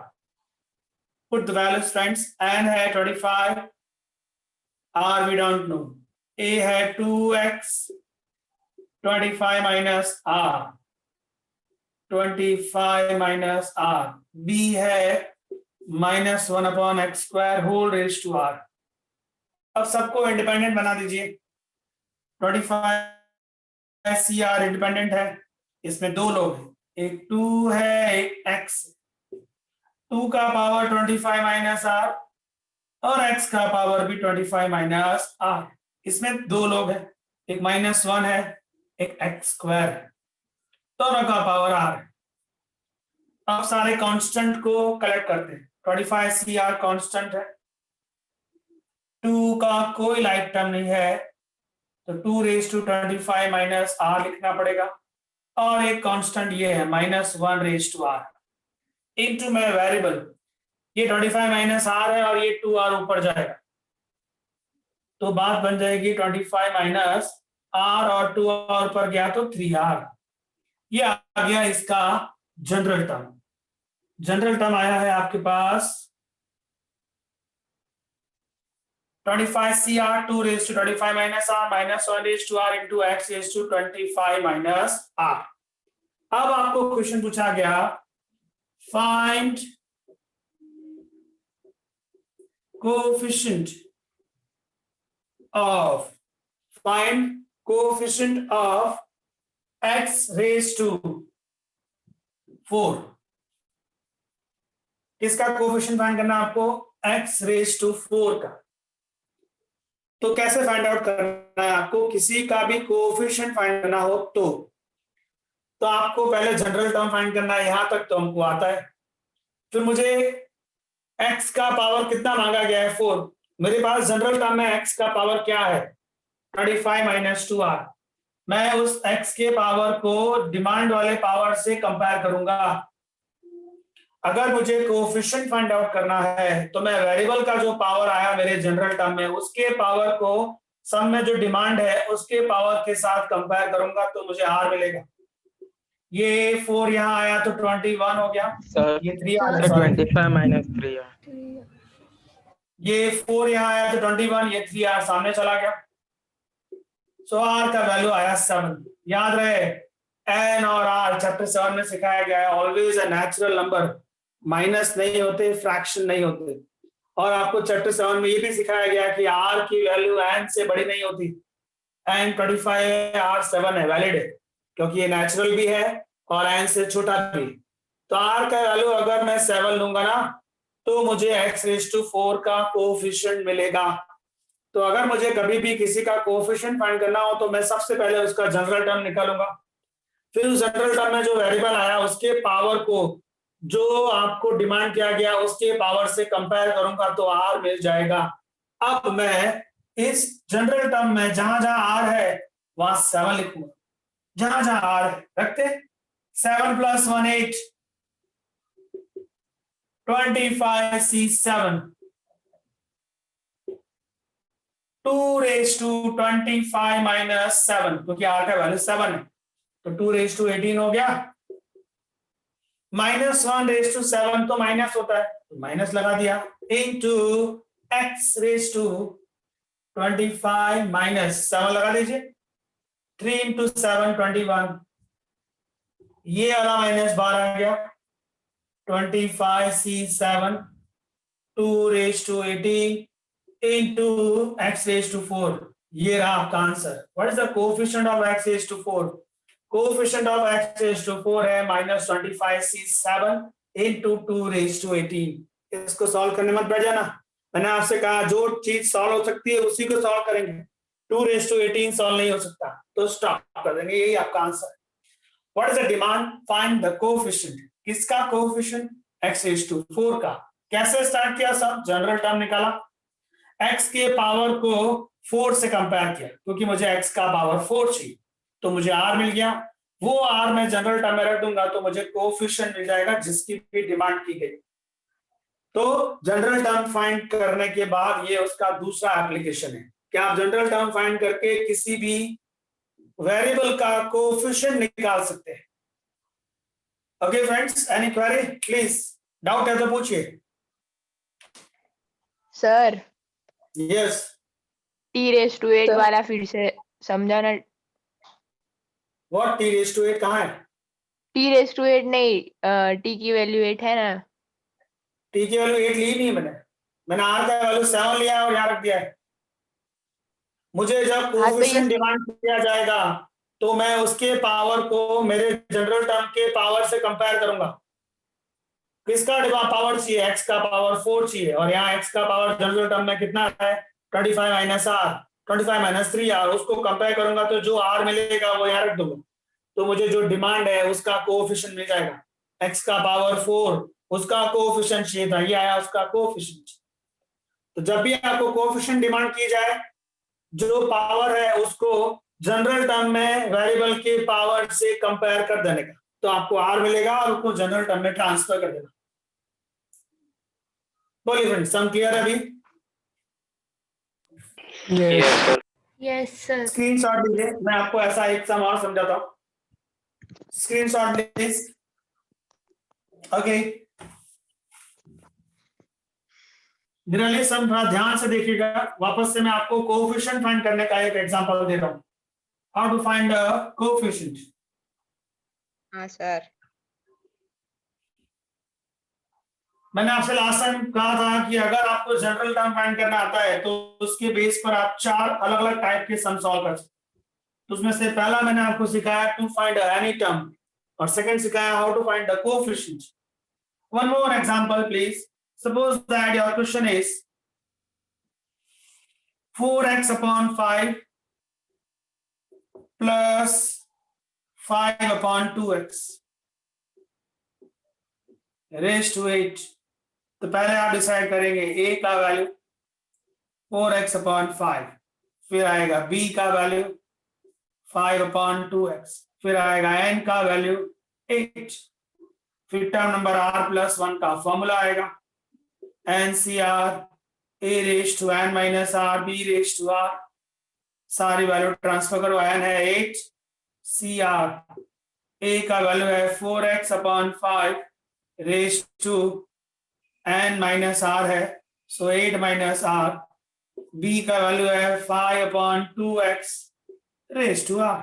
Put the values friends, n है 25, r we don't know, a है 2x, 25 minus r, 25 minus r, b है -1/x² whole raised to r। अब सबको इंडिपेंडेंट बना दीजिए। 25 CR इंडिपेंडेंट है, इसमें दो लोग हैं, एक 2 है एक x। 2 का पावर 25 माइनस r और x का पावर भी 25 माइनस r। इसमें दो लोग हैं, एक -1 है एक x², दोनों का पावर r है। अब सारे कांस्टेंट को कलेक्ट करते हैं। 25 CR कांस्टेंट है, 2 का कोई लाइक टर्म नहीं है तो 2⁻25 माइनस r लिखना पड़ेगा, और एक कांस्टेंट ये है -1⁻r इनटू में वेरिएबल, ये 25 माइनस r है और ये 2r ऊपर जाएगा तो बात बन जाएगी 25 माइनस r और 2r ऊपर गया तो 3r। ये आ गया इसका जनरल टर्म। जनरल टर्म आया है आपके पास 25 CR 2⁻25 minus r -1⁻r into x⁻25 minus r। अब आपको क्वेश्चन पूछा गया फाइंड कोएफिशिएंट ऑफ x⁻4। किसका कोएफिशिएंट फाइंड करना है आपको? x⁻4 का। तो कैसे फाइंड आउट करना है आपको? किसी का भी कोएफिशिएंट फाइंड करना हो तो आपको पहले जनरल टर्म फाइंड करना है, यहां तक तो हमको आता है। फिर मुझे x का पावर कितना मांगा गया है 4, मेरे पास जनरल टर्म में x का पावर क्या है 35 माइनस 2r। मैं उस x के पावर को डिमांड वाले पावर से कंपेयर करूंगा। अगर मुझे कोएफिशिएंट फाइंड आउट करना है तो मैं वेरिएबल का जो पावर आया मेरे जनरल टर्म में उसके पावर को सम में जो डिमांड है उसके पावर के साथ कंपेयर करूंगा तो मुझे r मिलेगा। ये 4 यहाँ आया तो 21 हो गया, सर ये 3 25 माइनस 3 ये 4 यहाँ आया तो 21, ये 3r सामने चला गया। सो r का वैल्यू आया 7। याद रहे n और r चैप्टर 7 में सिखाया गया है, always a natural number, minus नहीं होते, फ्रैक्शन नहीं होते। और आपको चैप्टर 7 में ये भी सिखाया गया कि r की वैल्यू n से बड़ी नहीं होती। n 25 है, r 7 है, वैलिड है क्योंकि ये नेचुरल भी है और n से छोटा भी। तो r का वैल्यू अगर मैं 7 लूंगा ना तो मुझे x⁻4 का कोएफिशिएंट मिलेगा। तो अगर मुझे कभी भी किसी का कोएफिशिएंट फाइंड करना हो तो मैं सबसे पहले उसका जनरल टर्म निकालूंगा, फिर उस जनरल टर्म में जो वेरिएबल आया उसके पावर को जो आपको डिमांड किया गया उसके पावर से कंपेयर करूंगा तो r मिल जाएगा। अब मैं इस जनरल टर्म में जहां जहां r है वहां 7 लिखूंगा, जहां जहां r है रखते 7 + 1 8, 25 C7 2⁻25 माइनस 7, क्योंकि r का वैल्यू 7 है तो 2⁻18 हो गया। -1⁻7 तो माइनस होता है तो माइनस लगा दिया, इनटू x⁻25 माइनस 7 लगा दीजिए, 3 × 7 21, ये वाला -12 आ गया, 25 C7 2⁻18 into x⁻4, ये रहा आपका answer. What is the coefficient of x⁻4? Coefficient of x⁻4 है -25 C7 into 2⁻18। इसको सॉल्व करने मत बैठ जाना, मैंने आपसे कहा जो चीज सॉल्व हो सकती है उसी को सॉल्व करेंगे, 2⁻18 सॉल्व नहीं हो सकता तो स्टॉप कर देंगे, यही आपका आंसर है। What is the demand? Find the coefficient. किसका कोएफिशिएंट? x⁻4 का। कैसे स्टार्ट किया सब? जनरल टर्म निकाला, x के पावर को 4 से कंपेयर किया क्योंकि मुझे x का पावर 4 चाहिए तो मुझे r मिल गया। वो r मैं जनरल टर्म में रख दूंगा तो मुझे कोएफिशिएंट मिल जाएगा जिसकी भी डिमांड की गई। तो जनरल टर्म फाइंड करने के बाद ये उसका दूसरा एप्लीकेशन है कि आप जनरल टर्म फाइंड करके किसी भी वेरिएबल का कोएफिशिएंट निकाल सकते हैं। Okay friends, any query please, doubt है तो पूछिए। सर यस, t⁻8 वाला फिर से समझाना। व्हाट t⁻8 कहाँ है? t⁻8 नहीं, t की वैल्यू 8 है ना। t की वैल्यू 8 ली नहीं मैंने r का वैल्यू 7 लिया और यहाँ रख दिया है। मुझे जब हाँ, तो कोएफिशिएंट ये डिमांड किया जाएगा तो मैं उसके पावर को मेरे जनरल टर्म के पावर से कंपेयर करूंगा। किसका पावर चाहिए? x का पावर 4 चाहिए और यहाँ x का पावर जनरल टर्म में कितना है? 25 माइनस r, 25 माइनस 3r। उसको कंपेयर करूंगा तो जो r मिलेगा वो यहाँ रख दूंगा, तो मुझे जो डिमांड है उसका कोएफिशिएंट मिल जाएगा। x का पावर 4 उसका कोएफिशिएंट चाहिए था, ये आया उसका कोएफिशिएंट। तो जब भी आपको कोएफिशिएंट डिमांड की जाए, जो पावर है उसको जनरल टर्म में वेरिएबल के पावर से कंपेयर कर देने का, तो आपको r मिलेगा और उसको जनरल टर्म में ट्रांसफर कर देना। बोलिए फ्रेंड्स, सम क्लियर है अभी? yes, Yes, sir. Yes, sir. Screenshot लीजिए, मैं आपको ऐसा एक सम और समझाता हूं। Screenshot please. ओके, निराली सम थोड़ा ध्यान से देखिएगा। वापस से मैं आपको कोएफिशिएंट फाइंड करने का एक एग्जांपल दे रहा हूं। How to find a coefficient. हाँ सर। मैंने आपसे लास्ट टाइम कहा था कि अगर आपको जनरल टर्म फाइंड करना आता है तो उसके बेस पर आप 4 अलग अलग टाइप के सम सॉल्व कर सकते हैं। तो उसमें से पहला मैंने आपको सिखाया टू फाइंड एनी टर्म और सेकंड सिखाया how to find the coefficient. One more example please. Suppose that your question is 4x upon 5 plus 5 upon 2x raised to 8। तो पहले आप डिसाइड करेंगे a का वैल्यू 4x upon 5, फिर आएगा b का वैल्यू 5 upon 2x, फिर आएगा n का वैल्यू 8, फिर टर्म नंबर r plus 1 का फॉर्मूला आएगा NCR a raised to n minus r b raised to r। सारी वैल्यू ट्रांसफर करो। n है 8, CR a का वैल्यू है 4x upon 5 raised to n minus r है, सो 8 minus r। b का value है 5 upon 2x raised to r।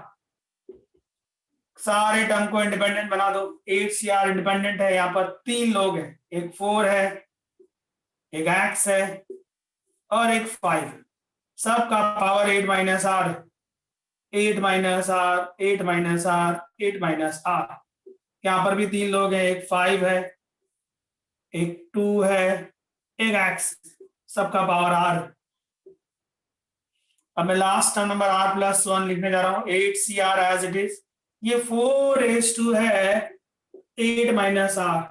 सारे term को इंडिपेंडेंट बना दो। 8CR इंडिपेंडेंट है, यहाँ पर 3 लोग हैं, एक 4 है, एक x है और एक 5। सबका power 8 minus r, 8 minus r, 8 minus r, 8 minus r। यहाँ पर भी 3 लोग हैं, एक 5 है, एक 2 है, एक x, सबका पावर r। अब मैं last term number r plus 1 लिखने जा रहा हूँ 8CR एज इट इज। ये 4 है 8 माइनस r,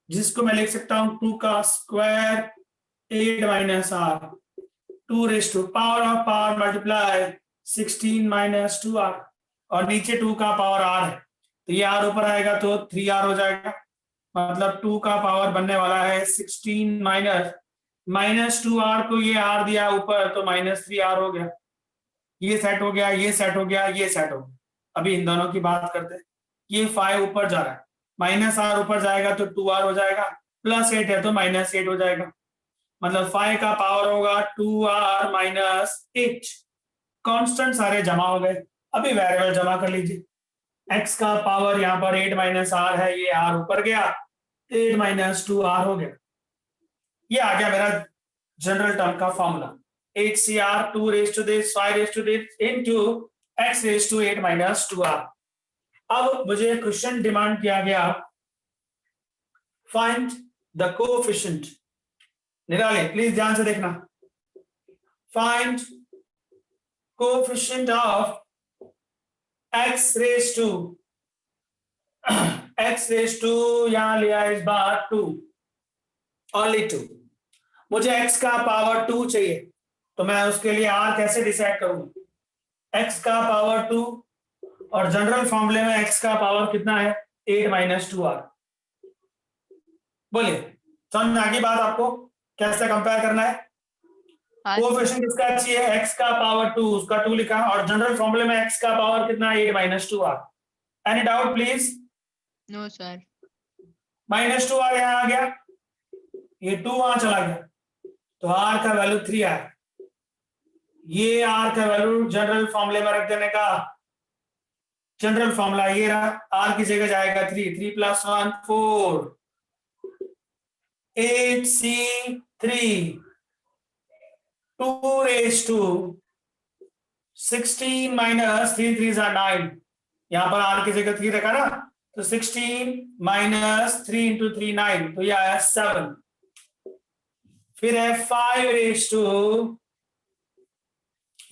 जिसको मैं लिख सकता हूँ 2 का square 8 minus r, 2 power of power multiply 16 minus 2r और नीचे 2 का पावर r है, तो ये r ऊपर आएगा तो 3r हो जाएगा। मतलब 2 का पावर बनने वाला है 16 माइनस 2r को ये r दिया ऊपर तो माइनस 3r हो गया। ये सेट हो गया, ये सेट हो गया, ये सेट हो गया। अभी इन दोनों की बात करते हैं। ये 5 ऊपर जा रहा है, माइनस r ऊपर जाएगा तो 2r हो जाएगा, प्लस 8 है तो माइनस 8 हो जाएगा। मतलब 5 का पावर होगा 2r माइनस 8। कांस्टेंट सारे जमा हो गए। अभी वेरिएबल जमा कर लीजिए। x का पावर यहाँ पर 8 माइनस r है, ये r ऊपर गया, 8 माइनस 2r हो गया। ये आ गया मेरा जनरल टर्म का formula 8CR 2 raised to this 5 raised to this into x raised to 8 minus 2r। अब मुझे क्वेश्चन डिमांड किया गया फाइंड द कोएफिशिएंट। निराले प्लीज ध्यान से देखना। Find coefficient of x raised to यहां लिया इस बार 2, ओनली 2। मुझे x का पावर 2 चाहिए, तो मैं उसके लिए r कैसे डिसाइड करूंगा? x का पावर 2 और जनरल फॉर्मूले में x का पावर कितना है? 8 माइनस 2r। बोलिए समझ में आ गई बात आपको कैसे कंपेयर करना है? हाँ कोएफिशिएंट किसका चाहिए? x का पावर 2, उसका 2 लिखा, और जनरल फॉर्मूले में x का पावर कितना है? 8 - 2r। Any doubt please? No sir. -2r यहाँ आ गया, ये 2 वहां चला गया, तो r का वैल्यू 3 आया। ये r का वैल्यू जनरल फॉर्मूले में रख देने का, जनरल फॉर्मूला ये रहा, r की जगह जाएगा 3, 3 + 1 4, 8c3 2 raised to 16 - 3 3s are 9। यहां पर r की जगह 3 रखा ना, तो 16 - 3 × 3 9, तो ये आया 7। फिर है 5 raised to,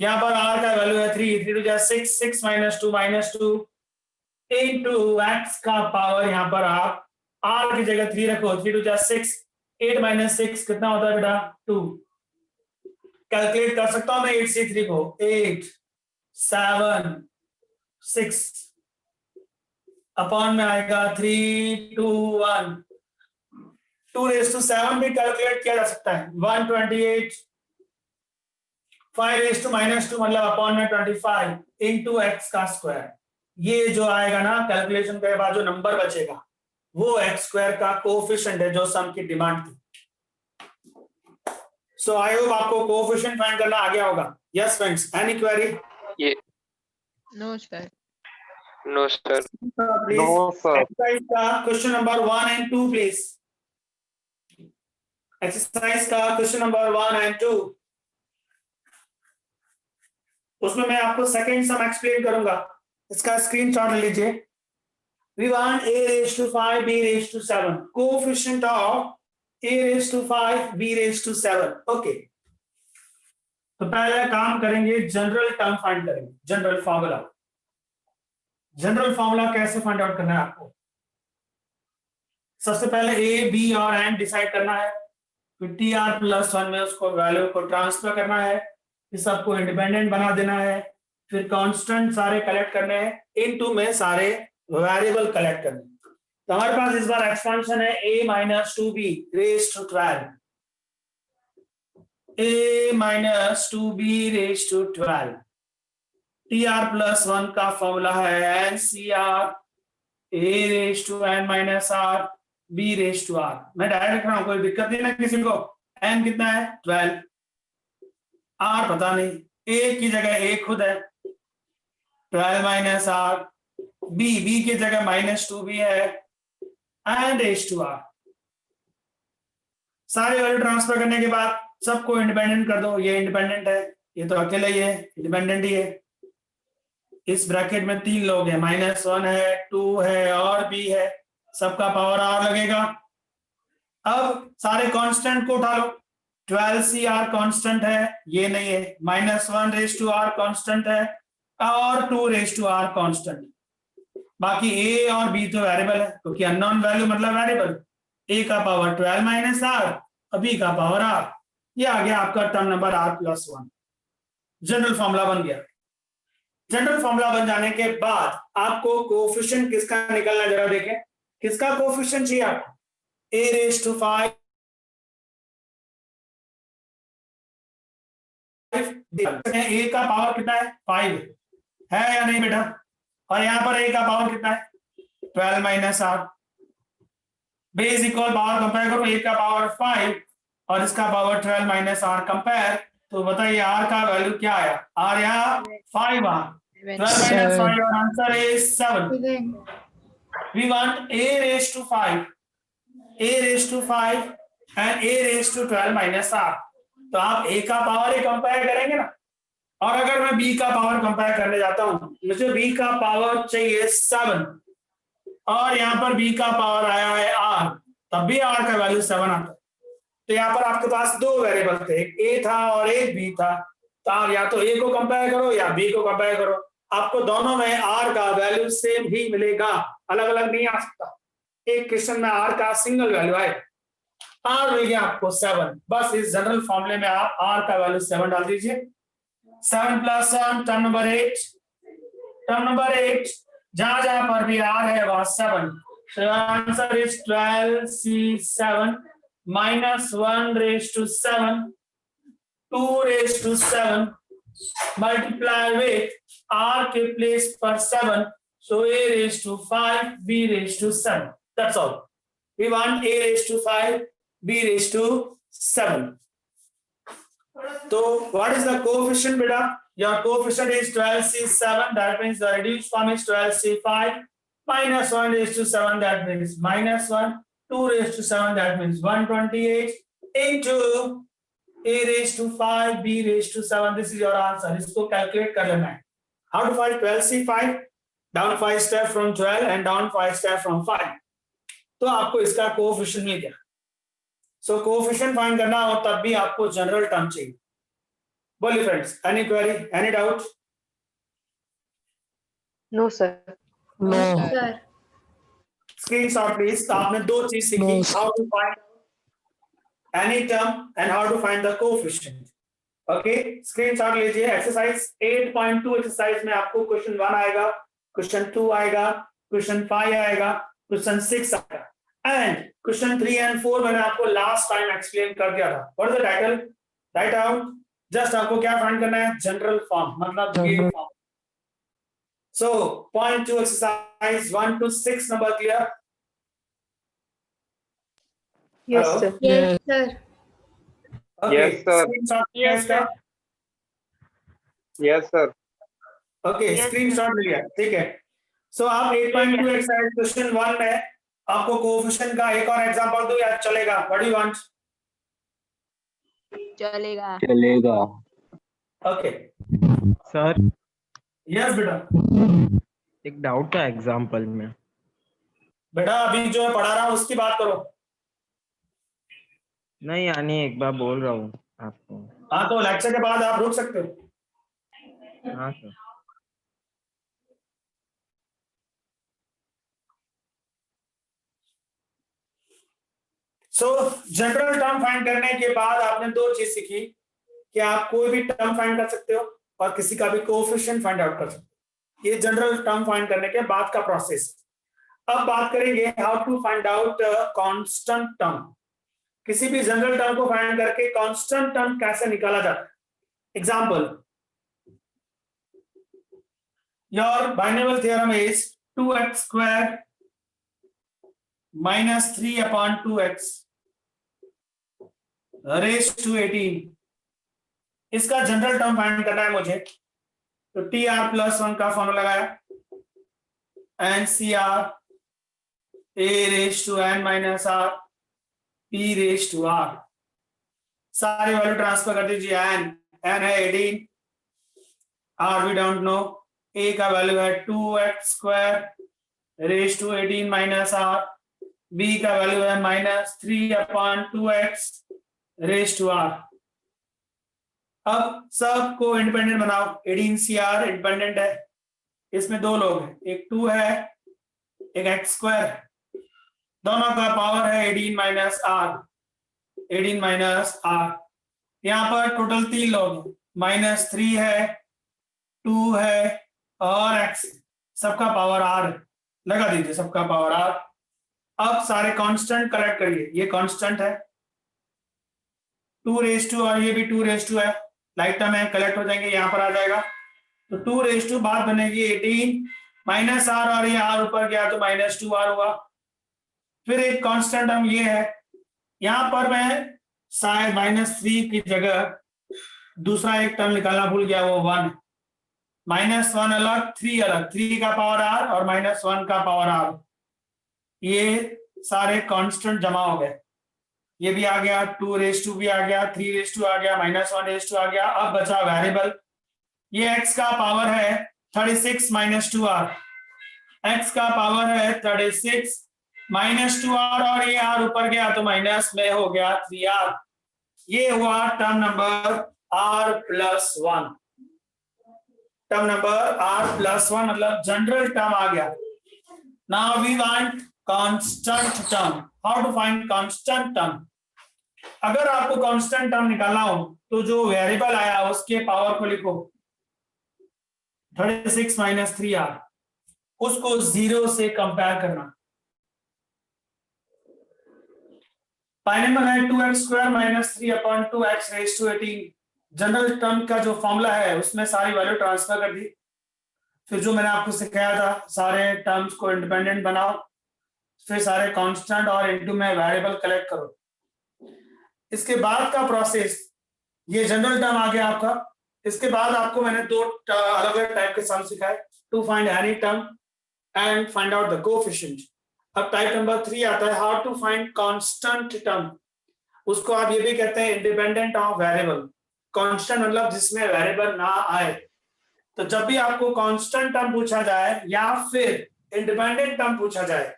यहां पर r का वैल्यू है 3, 3 × 6, 6 - 2 -2 into x का पावर, यहां पर आप r की जगह 3 रखो, 3 × 6, 8 - 6 कितना होता है बेटा? 2। कैलकुलेट कर सकता हूं मैं 8c3 को, 8 7 6 अपॉन में आएगा 3 2 1, 2 raised to 7 भी कैलकुलेट किया जा सकता है, 128, 5 raised to -2 मतलब अपॉन में 25 into x का स्क्वायर। ये जो आएगा ना कैलकुलेशन के बाद जो नंबर बचेगा वो x² का कोएफिशिएंट है जो सम की डिमांड थी। सो आई होप आपको कोएफिशिएंट फाइंड करना आ गया होगा। Yes friends, any query? No sir. No, sir. Please exercise का question number 1 and 2 please. Exercise का क्वेश्चन नंबर 1 and 2, उसमें मैं आपको सेकंड सम एक्सप्लेन करूंगा, इसका स्क्रीनशॉट ले लीजिए। We want a raised to 5 b raised to 7, coefficient of a raised to 5 b raised to 7। Okay, तो पहले काम करेंगे, जनरल टर्म फाइंड करेंगे, जनरल फार्मूला। जनरल फार्मूला कैसे फाइंड आउट करना है आपको? सबसे पहले a b और n डिसाइड करना है, फिर tr+1 में उसको वैल्यू को ट्रांसफर करना है, फिर सबको इंडिपेंडेंट बना देना है, फिर कांस्टेंट सारे कलेक्ट करने हैं, इनटू में सारे वेरिएबल कलेक्ट करने हैं। तो हमारे पास इस बार एक्सपेंशन है a - 2b raised to 12, a - 2b raised to 12। tr+1 का फॉर्मूला है ncr a raised to n - r b raised to r। मैं डायरेक्ट लिख रहा हूं, कोई दिक्कत नहीं ना किसी को? n कितना है? 12, r पता नहीं, a की जगह a खुद है, 12 - r, b की जगह -2b है, एंड raised to r। सारे वैल्यू ट्रांसफर करने के बाद सबको इंडिपेंडेंट कर दो, ये इंडिपेंडेंट है, ये तो अकेला ही है, इंडिपेंडेंट ही है। इस ब्रैकेट में 3 लोग हैं, -1 है, 2 है और b है, सबका पावर r लगेगा। अब सारे कांस्टेंट को उठा लो, 12cr कांस्टेंट है, ये नहीं है, -1 raised to r कांस्टेंट है, और 2 raised to r कांस्टेंट। बाकी a और b तो वेरिएबल है, क्योंकि अननोन वैल्यू मतलब वेरिएबल। a का पावर 12 - r और b का पावर r। ये आ गया आपका term number r+1। General formula बन गया। जनरल फॉर्मूला बन जाने के बाद आपको कोएफिशिएंट किसका निकलना, जरा देखें किसका कोएफिशिएंट चाहिए आपको? a raised to 5, a का पावर कितना है? 5 है या नहीं बेटा? और यहाँ पर a का पावर कितना है? 12 - r। Base equal power compare करो, a का पावर 5 और इसका पावर 12 - r कंपेयर, तो बताइए r का वैल्यू क्या आया? r यहाँ 5 आ, 12 - 5 और answer is 7। We want a raised to 5, a raised to 5 and a raised to 12 - r। तो आप a का पावर ही कंपेयर करेंगे ना, और अगर मैं b का पावर कंपेयर करने जाता हूं, मुझे b का पावर चाहिए 7 और यहाँ पर b का पावर आया है r, तब भी r का वैल्यू 7 आता है। तो यहाँ पर आपके पास दो वेरिएबल थे, एक a था और एक b था, तो आप या तो a को कंपेयर करो या b को कंपेयर करो, आपको दोनों में r का वैल्यू सेम ही मिलेगा, अलग अलग नहीं आ सकता। एक क्वेश्चन में r का सिंगल वैल्यू आए, r मिल गया आपको 7। बस इस जनरल फॉर्मूले में आप r का वैल्यू 7 डाल दीजिए। 7 + 1 टर्म नंबर 8, टर्म नंबर 8 जहां जहां पर भी r है वहां 7। So answer is 12c7 -1 raised to 7, 2 raised to 7, multiply with r के place पर 7, so a raised to 5, b raised to 7. That's all. We want a raised to 5, b raised to 7. So what is the coefficient, beta? Your coefficient is 12c7. That means the reduced form is 12c5. -1 raised to 7. That means -1. 2 raised to 7. That means 128 into a raised to 5, b raised to 7. This is your answer. इसको calculate कर लेना है. How to find 12c5? Down 5 step from 12 and down 5 step from 5. तो आपको इसका coefficient मिल गया. सो coefficient find करना हो तब भी आपको जनरल टर्म चाहिए. बोलिए friends, any query, any doubt? No, sir. no, Sir. Screenshot please. तो आपने दो चीज सीखी, No, how to find any term and how to find the coefficient. Okay, screenshot लीजिए. एक्सरसाइज 8.2 एक्सरसाइज में आपको क्वेश्चन 1 आएगा, क्वेश्चन 2 आएगा, क्वेश्चन 5 आएगा, क्वेश्चन 6 आएगा, एंड क्वेश्चन 3 एंड 4 मैंने आपको लास्ट टाइम एक्सप्लेन कर दिया था. What is the title? Right out. Just आपको क्या फाइंड करना है? जनरल फॉर्म, मतलब ये General. Form. So, point 2 exercise 1 to 6 number clear? Yes, Hello? sir. Yes, sir. Okay. Yes, sir. Screenshot लिया Yes, इसका? Yes, sir. Okay, Yes, screenshot लिया, ठीक है. So आप 8.2 exercise question 1 में आपको कोएफिशिएंट का एक और एग्जांपल दूं या चलेगा? What do you want? चलेगा. चलेगा. Okay. सर Yes बेटा. एक डाउट था एग्जाम्पल में. बेटा अभी जो मैं पढ़ा रहा हूँ उसकी बात करो. नहीं यानी एक बार बोल रहा हूँ आपको. हाँ तो लेक्चर के बाद आप रुक सकते हो. हाँ सर. सो जनरल टर्म फाइंड करने के बाद आपने दो चीज सीखी कि आप कोई भी टर्म फाइंड कर सकते हो और किसी का भी कोएफिशिएंट फाइंड आउट कर सकते हो. ये जनरल टर्म फाइंड करने के बाद का प्रोसेस. अब बात करेंगे how to find out constant term. किसी भी जनरल टर्म को फाइंड करके कांस्टेंट टर्म कैसे निकाला जाता है. Example, your binomial theorem is 2x square minus 3 upon 2x raised to 18. इसका जनरल टर्म फाइंड करना है मुझे. तो tr+1 का फॉर्मूला लगाया, ncr a raised to n minus r p raised to r. सारी वैल्यू ट्रांसफर कर दीजिए. n है 18, r we don't know, a का वैल्यू है 2x square raised to 18 minus r, b का वैल्यू है -3 upon 2x raised to r. अब सबको इंडिपेंडेंट बनाओ. 18cr इंडिपेंडेंट है, इसमें दो लोग हैं, एक 2 है एक x स्क्वायर है, दोनों का पावर है 18 माइनस r. यहाँ पर टोटल 3 लोग हैं, -3 है, 2 है और x. सबका पावर r है. लगा दीजिए सबका पावर r. अब सारे कांस्टेंट कलेक्ट करिए. ये कांस्टेंट है 2 रेज़ टू और ये भी 2 रेज़ टू है. लाइक टर्म है, कलेक्ट हो जाएंगे, यहाँ पर आ जाएगा. तो 2 रेज़ टू बाद बनेगी 18 माइनस r और ये r ऊपर गया तो -2r हुआ. फिर एक कांस्टेंट टर्म ये है. यहाँ पर मैं शायद -3 की जगह दूसरा एक टर्म निकालना भूल गया, वो 1. -1 अलग, 3 अलग, 3 का पावर r और -1 का पावर r. ये सारे कांस्टेंट जमा हो गए. ये भी आ गया, 2 रेज़ टू भी आ गया, 3 रेज़ टू आ गया, -1 रेज़ टू आ गया. अब बचा वेरिएबल. ये x का पावर है 36 - 2r. x का पावर है 36 - 2r और ये r ऊपर गया तो माइनस में हो गया 3r. ये हुआ term number r+1. Term number r+1 मतलब जनरल टर्म आ गया. Now we want constant term. How to find constant term? अगर आपको कांस्टेंट टर्म निकालना हो तो जो वेरिएबल आया उसके पावर को लिखो 36 - 3r. उसको 0 से कंपेयर करना. फाइनल है 2x² - 3/2x raise to 18। General term का जो फॉर्मूला है उसमें सारी वैल्यू ट्रांसफर कर दी। फिर जो मैंने आपको सिखाया था सारे टर्म्स को इंडिपेंडेंट बनाओ, फिर सारे कांस्टेंट और इनटू में वेरिएबल कलेक्ट करो। इसके बाद का प्रोसेस, ये जनरल टर्म आ गया आपका। इसके बाद आपको मैंने दो अलग अलग टाइप के सम सिखाए, to find any term and find out the coefficient. अब टाइप नंबर 3 आता है how to find constant term. उसको आप ये भी कहते हैं इंडिपेंडेंट ऑफ वेरिएबल। कांस्टेंट मतलब जिसमें वेरिएबल ना आए। तो जब भी आपको कांस्टेंट टर्म पूछा जाए या फिर इंडिपेंडेंट टर्म पूछा जाए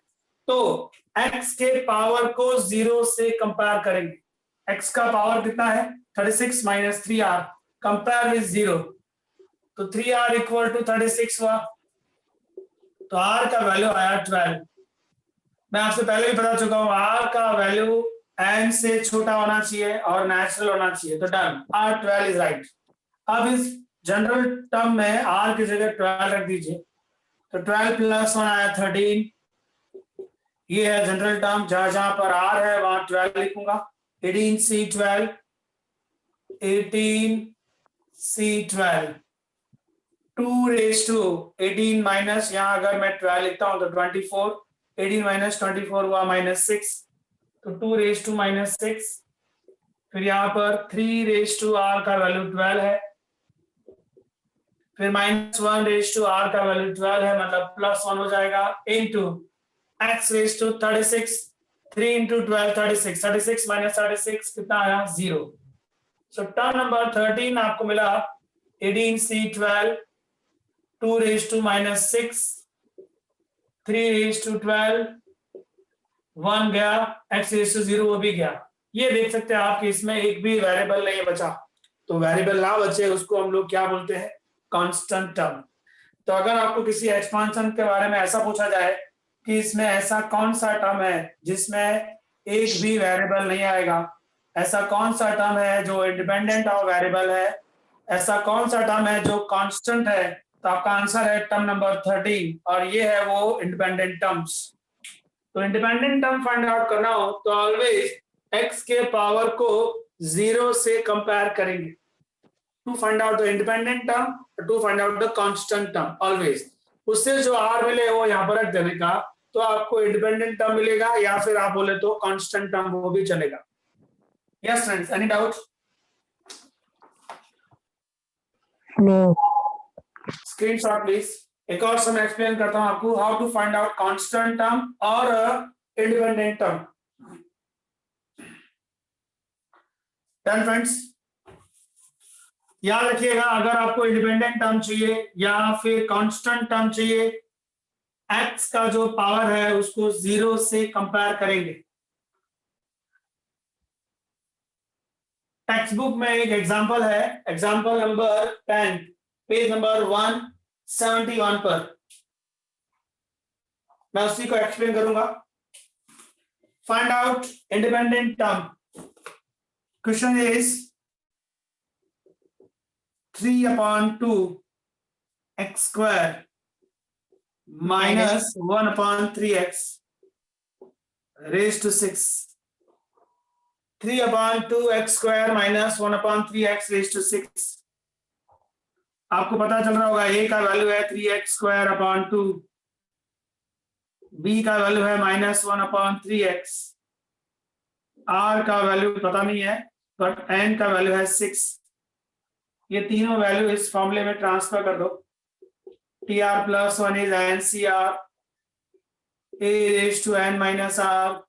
तो x के पावर को 0 से कंपेयर करेंगे। x का पावर कितना है 36 - 3r, कंपेयर विद 0। तो 3r = 36 हुआ, तो r का वैल्यू आया 12। मैं आपसे पहले भी बता चुका हूं r का वैल्यू n से छोटा होना चाहिए और नेचुरल होना चाहिए। तो डन, r 12 इज राइट। अब इस जनरल टर्म में r की जगह 12 रख दीजिए, तो 12 + 1 आया 13। ये है जनरल टर्म, जहां जहां पर r है वहां 12 लिखूंगा। 18c12, 18c12, 2 - 18 यहाँ अगर मैं 12 लिखता हूं तो 24, 18 - 24 हुआ -6, तो 2 - 6। फिर यहाँ पर 3 का वैल्यू 12 है, फिर -1 का वैल्यू 12 है, मतलब +1 हो जाएगा, इनटू x 36। 3 × 12 36, 36 - 36 कितना आया 0। सो टर्म नंबर 13 आपको मिला 18c12, 2 - 6, 3 × 12, 1 गया, x 0 वो भी गया। ये देख सकते हैं आप कि इसमें एक भी वेरिएबल नहीं बचा। तो वेरिएबल ना बचे उसको हम लोग क्या बोलते हैं, कांस्टेंट टर्म। तो अगर आपको किसी एक्सपांशन के बारे में ऐसा पूछा जाए कि इसमें ऐसा कौन सा टर्म है जिसमें एक भी वेरिएबल नहीं आएगा, ऐसा कौन सा टर्म है जो इंडिपेंडेंट ऑफ वेरिएबल है, ऐसा कौन सा टर्म है जो कांस्टेंट है, तो आपका आंसर है टर्म नंबर 13, और ये है वो इंडिपेंडेंट टर्म्स। तो इंडिपेंडेंट टर्म फाइंड आउट करना हो तो ऑलवेज x के पावर को 0 से कंपेयर करेंगे to find out the independent term, to find out the constant term always. उससे जो r मिले वो यहाँ पर रख देने का, तो आपको इंडिपेंडेंट टर्म मिलेगा, या फिर आप बोले तो कांस्टेंट टर्म वो भी चलेगा। Yes friends, any doubt? No. Screenshot please. एक और समय एक्सप्लेन करता हूं आपको, how to find out constant term और इंडिपेंडेंट टर्म। डन फ्रेंड्स, याद रखिएगा अगर आपको इंडिपेंडेंट टर्म चाहिए या फिर कांस्टेंट टर्म चाहिए, x का जो पावर है उसको 0 से कंपेयर करेंगे। टेक्स्ट बुक में एक एग्जांपल है, एग्जांपल नंबर 10, पेज नंबर 171 पर, मैं उसी को एक्सप्लेन करूंगा। Find out independent term. Question is 3/2 x² minus 1/3x raised to 6. 3/2 x² minus 1/3x raised to 6. आपको पता चल रहा होगा a का वैल्यू है 3x²/2, b का वैल्यू है -1/3x, r का वैल्यू पता नहीं है, बट n का वैल्यू है 6। ये तीनों वैल्यू इस फॉर्मूले में ट्रांसफर कर दो। TR + 1 is NCR, A raised to n minus r,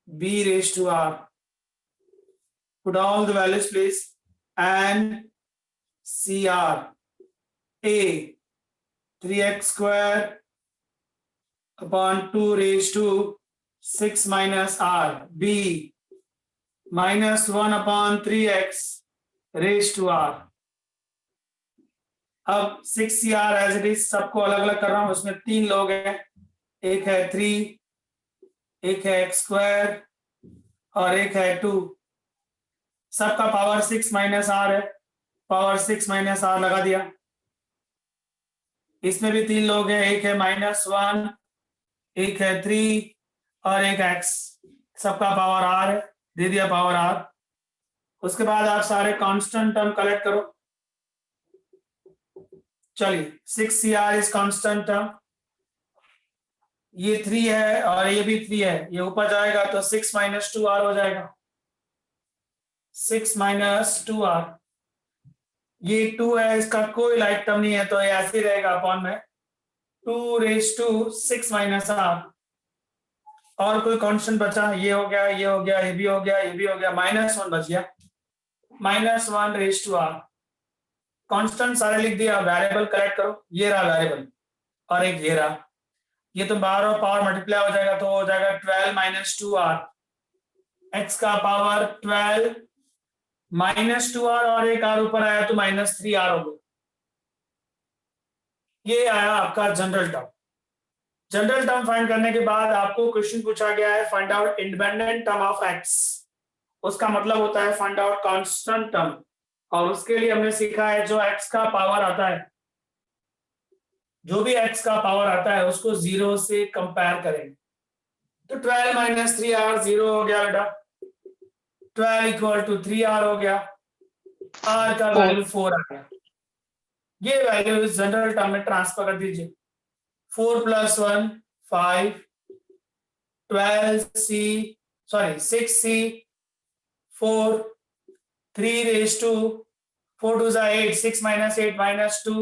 B raised to r. Put all the values please. N CR. A 3x²/2 raised to 6 minus r. B -1/3x raised to r. अब 6CR as it is सबको अलग अलग कर रहा हूं, उसमें 3 लोग हैं, एक है 3, एक है x² और एक है 2। सबका पावर 6 - r है, पावर 6 - r लगा दिया। इसमें भी 3 लोग हैं, एक है -1, एक है 3 और एक x। सबका पावर r है, दे दिया पावर आर। उसके बाद आप सारे कांस्टेंट टर्म कलेक्ट करो। चलिए 6CR इज कांस्टेंट टर्म, ये 3 है और ये भी 3 है, ये ऊपर जाएगा तो 6 - 2R हो जाएगा। 6 - 2R, ये 2 है, इसका कोई लाइक टर्म नहीं है तो ये ऐसे ही रहेगा अपॉन में 2⁻6 - R। और कोई कांस्टेंट बचा, ये हो गया, ये हो गया, ये भी हो गया, ये भी हो गया, -1 बच गया, -1⁻R। कांस्टेंट सारे लिख दिया, वेरिएबल कलेक्ट करो, ये रहा वेरिएबल और एक ये रहा, ये तो बाहर और पावर मल्टीप्लाई हो जाएगा तो हो जाएगा 12 - 2R। x का पावर 12 - 2R और एक R ऊपर आया तो -3R हो गया। ये आया आपका general term. General term find करने के बाद आपको क्वेश्चन पूछा गया है find out independent term of x। उसका मतलब होता है फाइंड आउट कांस्टेंट टर्म, और उसके लिए हमने सीखा है जो x का पावर आता है, जो भी x का पावर आता है उसको 0 से कंपेयर करेंगे। तो 12 - 3R 0 हो गया बेटा, 12 = 3R हो गया, R का वैल्यू 4 आ गया। ये वैल्यू इस जनरल टर्म में ट्रांसफर कर दीजिए। 4 + 1 5, 6C 4, 3⁻², 4 2 8, 6 - 8 - 2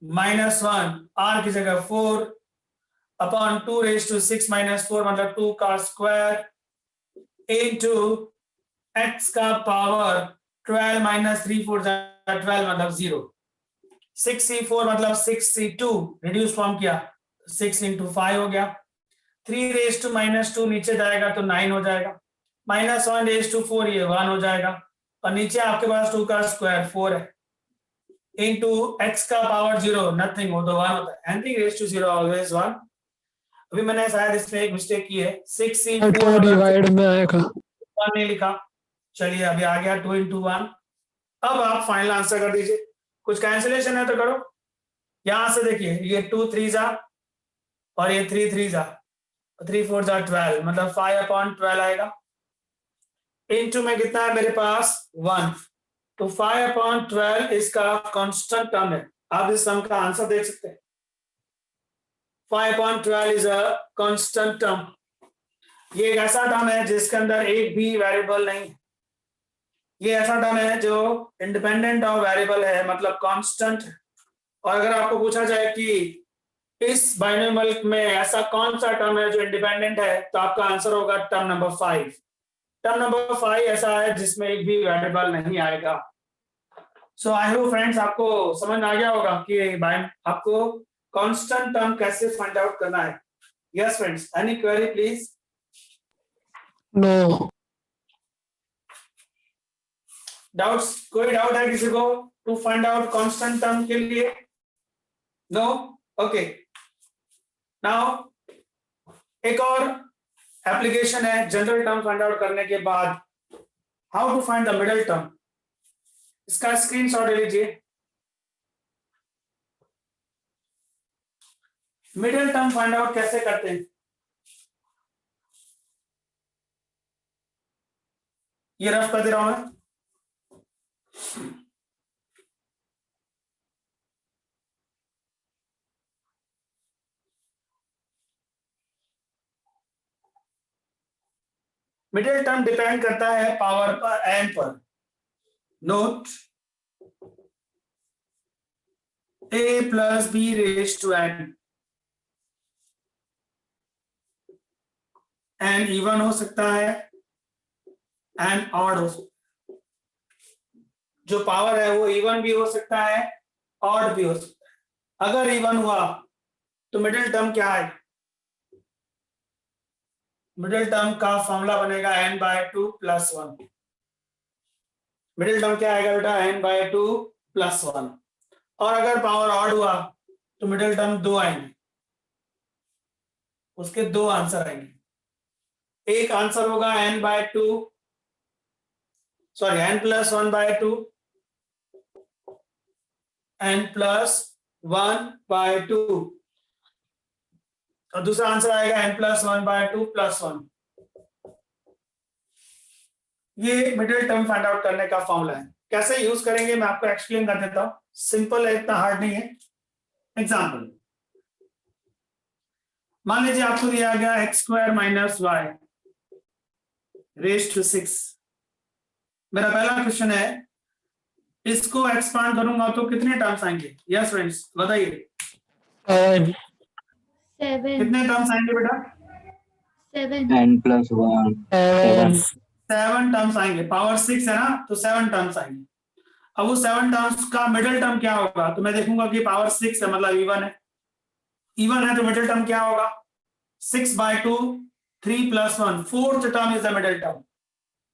-1, R की जगह 4 अपॉन 2⁻6 - 4 मतलब 2 का स्क्वायर इनटू x का पावर 12 - 3 4 12 मतलब 0। 6C4 मतलब 6C2 रिड्यूस फॉर्म किया, 6 × 5 हो गया। 3⁻² नीचे जाएगा तो 9 हो जाएगा, -1⁻4 ये 1 हो जाएगा, और नीचे आपके पास 2 का स्क्वायर 4 है, इनटू x का पावर 0 नथिंग, वो तो 1 होता है। Anything ⁻0 always 1। अभी मैंने शायद इसमें एक मिस्टेक की है, 6C4 डिवाइड में आएगा। 1 नहीं लिखा। चलिए अभी आ गया 2 × 1। अब आप फाइनल आंसर कर दीजिए। कुछ कैंसिलेशन है तो करो। यहां से देखिए, ये 2 3 जा और ये 3 3 जा, 3 4 जा 12 मतलब 5/12 आएगा। इनटू में कितना है मेरे पास 1, तो 5/12 इसका कांस्टेंट टर्म है। आप इस सम का आंसर देख सकते हैं। 5/12 इज अ कांस्टेंट टर्म। ये एक ऐसा टर्म है जिसके अंदर एक भी वेरिएबल नहीं है। ये ऐसा टर्म है जो इंडिपेंडेंट ऑफ वेरिएबल है, मतलब कांस्टेंट है। और अगर आपको पूछा जाए कि इस बाइनोमियल में ऐसा कौन सा टर्म है जो इंडिपेंडेंट है, तो आपका आंसर होगा टर्म नंबर 5। टर्म नंबर 5 ऐसा है जिसमें एक भी वेरिएबल नहीं आएगा। सो आई होप फ्रेंड्स आपको समझ आ गया होगा कि आपको कांस्टेंट टर्म कैसे फाइंड आउट करना है। Yes friends, any query please? No. Doubts? कोई डाउट है किसी को to find out constant term के लिए? नो? ओके। नाउ एक और एप्लीकेशन है जनरल टर्म फाइंड आउट करने के बाद, how to find the middle term. इसका स्क्रीनशॉट ले लीजिए। मिडिल टर्म फाइंड आउट कैसे करते हैं, ये रफ कर दे रहा हूं मैं। मिडिल टर्म डिपेंड करता है पावर पर, एन पर। Note a + b⁻n। n even हो सकता है, n ऑड हो सकता है। जो पावर है वो इवन भी हो सकता है, ऑड भी हो सकता है। अगर इवन हुआ तो मिडिल टर्म क्या है? मिडिल टर्म का फॉर्मूला बनेगा n/2 + 1। मिडिल टर्म क्या आएगा बेटा? n/2 + 1। और अगर पावर ऑड हुआ तो मिडिल टर्म 2 आएंगे, उसके 2 आंसर आएंगे। एक आंसर होगा n/2 सॉरी n + 1/2, n + 1/2, और दूसरा आंसर आएगा n + 1/2 + 1। ये मिडिल टर्म फाइंड आउट करने का फॉर्मूला है। कैसे यूज करेंगे मैं आपको एक्सप्लेन कर देता हूं, सिंपल है, इतना हार्ड नहीं है। एग्जाम्पल, मान लीजिए आपको दिया गया x² - y रेज टू 6। मेरा पहला क्वेश्चन है, इसको एक्सपांड करूंगा तो कितने टर्म्स आएंगे? यस फ्रेंड्स बताइए, 7 7 कितने टर्म्स आएंगे बेटा? 7 n+1 7 7 टर्म्स आएंगे, पावर 6 है ना, तो 7 टर्म्स आएंगे। अब वो 7 टर्म्स का मिडिल टर्म क्या होगा? तो मैं देखूंगा कि पावर 6 है मतलब इवन है, इवन है तो मिडिल टर्म क्या होगा? 6/2 3 + 1 fourth term is the middle term.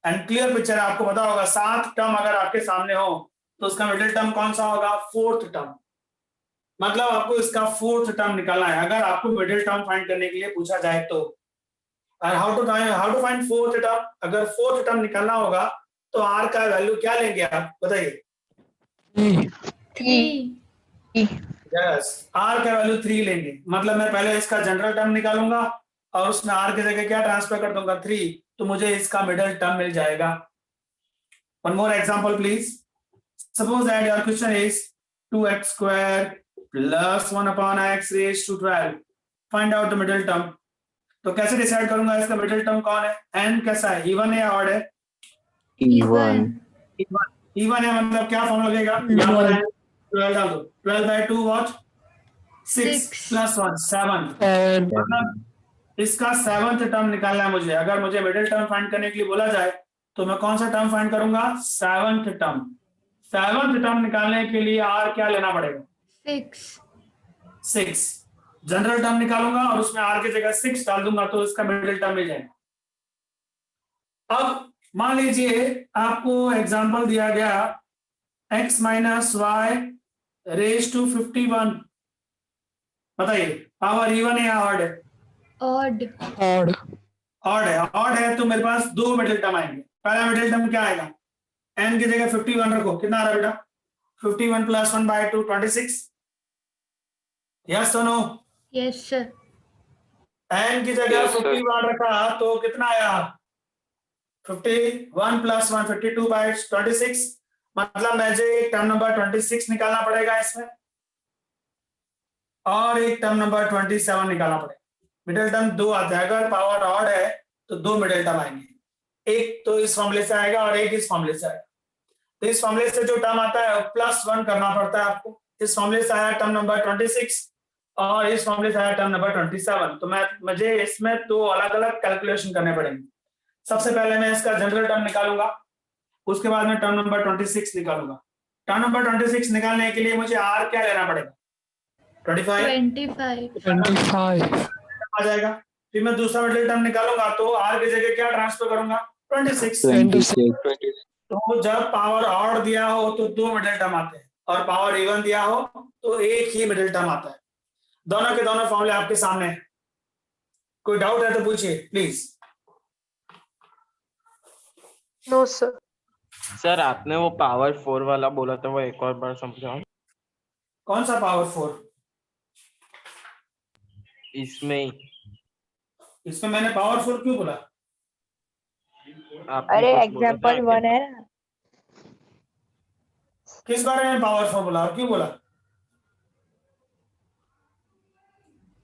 And clear picture है, आपको पता होगा 7 टर्म अगर आपके सामने हो तो उसका मिडिल टर्म कौन सा होगा? Fourth term. मतलब आपको इसका फोर्थ टर्म निकालना है अगर आपको मिडिल टर्म फाइंड करने के लिए पूछा जाए तो। How to find fourth term? अगर फोर्थ टर्म निकालना होगा तो आर का वैल्यू क्या लेंगे आप बताइए? 3 यस, आर का वैल्यू 3 लेंगे। मतलब मैं पहले इसका जनरल टर्म निकालूंगा और उसमें आर की जगह क्या ट्रांसफर कर दूंगा? 3, तो मुझे इसका मिडिल टर्म मिल जाएगा। One more example please. Suppose that your question is 2x² + 1/x raised to 12, find out the middle term. तो कैसे डिसाइड करूंगा इसका मिडिल टर्म कौन है? n कैसा है, इवन है या ऑड है? E1 इवन है मतलब क्या फॉर्म लगेगा? यहाँ पर 12 डाल दो, 12/2 व्हाट? 6 + 1 7। 7 मतलब इसका 7th टर्म निकालना है मुझे। अगर मुझे मिडिल टर्म फाइंड करने के लिए बोला जाए तो मैं कौन सा टर्म फाइंड करूंगा? 7th term. 7th टर्म निकालने के लिए आर क्या लेना पड़ेगा? 6 जनरल टर्म निकालूंगा और उसमें आर की जगह 6 डाल दूंगा तो इसका मिडिल टर्म मिल जाएगा। अब मान लीजिए आपको एग्जांपल दिया गया x - y रेज टू 51, बताइए पावर इवन है या ऑड है? odd odd ऑड है। ऑड है तो मेरे पास दो मिडिल टर्म आएंगे। पहला मिडिल टर्म क्या आएगा? n की जगह 51 रखो, कितना आ रहा है बेटा? 51 + 1/2 26। यस तो नो? yes sir n की जगह Yes, sir. 51 रखा तो कितना आया? 51 + 1 52/26। मतलब मुझे टर्म नंबर 26 निकालना पड़ेगा इसमें और एक टर्म नंबर 27 निकालना पड़ेगा। मिडिल टर्म दो आते हैं, अगर पावर ऑड है तो दो मिडिल टर्म आएंगे, एक तो इस फॉर्मूले से आएगा और एक इस फॉर्मूले से आएगा। तो इस फॉर्मूले से जो टर्म आता है +1 करना पड़ता है आपको। इस फॉर्मूले से आया टर्म नंबर 26 और इस फॉर्मूले से आया टर्म नंबर 27। तो मुझे इसमें दो अलग अलग कैलकुलेशन करने पड़ेंगे। सबसे पहले मैं इसका जनरल टर्म निकालूंगा, उसके बाद में टर्म नंबर 26 निकालूंगा। टर्म नंबर 26 निकालने के लिए मुझे आर क्या लेना पड़ेगा? 25 25 आ जाएगा। फिर मैं दूसरा मिडिल टर्म निकालूंगा तो आर की जगह क्या ट्रांसफर करूंगा? 26। 26 तो जब पावर ऑड दिया हो तो दो मिडिल टर्म आते हैं और पावर इवन दिया हो तो एक ही मिडिल टर्म आता है। दोनों के दोनों फॉर्मूले आपके सामने हैं। कोई डाउट है तो पूछिए प्लीज। No, sir. सर आपने वो पावर 4 वाला बोला था, वो एक और बार समझाओ। कौन सा पावर 4? इसमें ही इसमें मैंने पावर 4 क्यों बोला? आपने अरे कुछ बोला था एग्जाम्पल 1 है ना। किस बारे में पावर 4 बोला और क्यों बोला?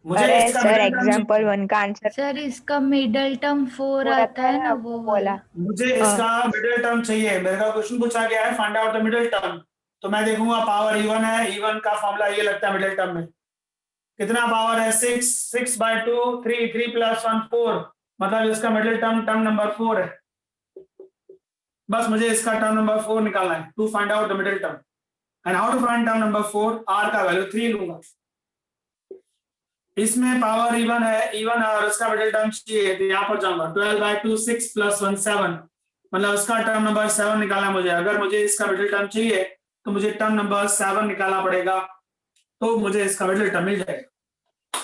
मुझे अरे इसका सर मिडिल टर्म एग्जाम्पल चाहिए। 1 का आंसर सर इसका मिडल टर्म 4 पूरा आता है ना वो वो बोला। मुझे इसका मिडिल टर्म चाहिए। मेरे का क्वेश्चन पूछा गया है find out the middle term, तो मैं देखूंगा पावर इवन है, इवन का फॉर्मूला ये लगता है मिडिल टर्म में। कितना पावर है? 6/2 3 + 1 4, मतलब इसका मिडिल टर्म टर्म नंबर 4 है। बस मुझे इसका टर्म नंबर 4 निकालना है to find out the middle term. And how to find term number 4? R का वैल्यू 3 लूंगा। इसमें पावर इवन है, इवन है और उसका मिडिल टर्म चाहिए तो यहाँ पर जाऊंगा 12/2 6 + 1 7, मतलब उसका टर्म नंबर 7 निकालना मुझे। अगर मुझे इसका मिडिल टर्म चाहिए तो मुझे टर्म नंबर 7 निकालना पड़ेगा, तो मुझे इसका मिडिल टर्म मिल जाएगा।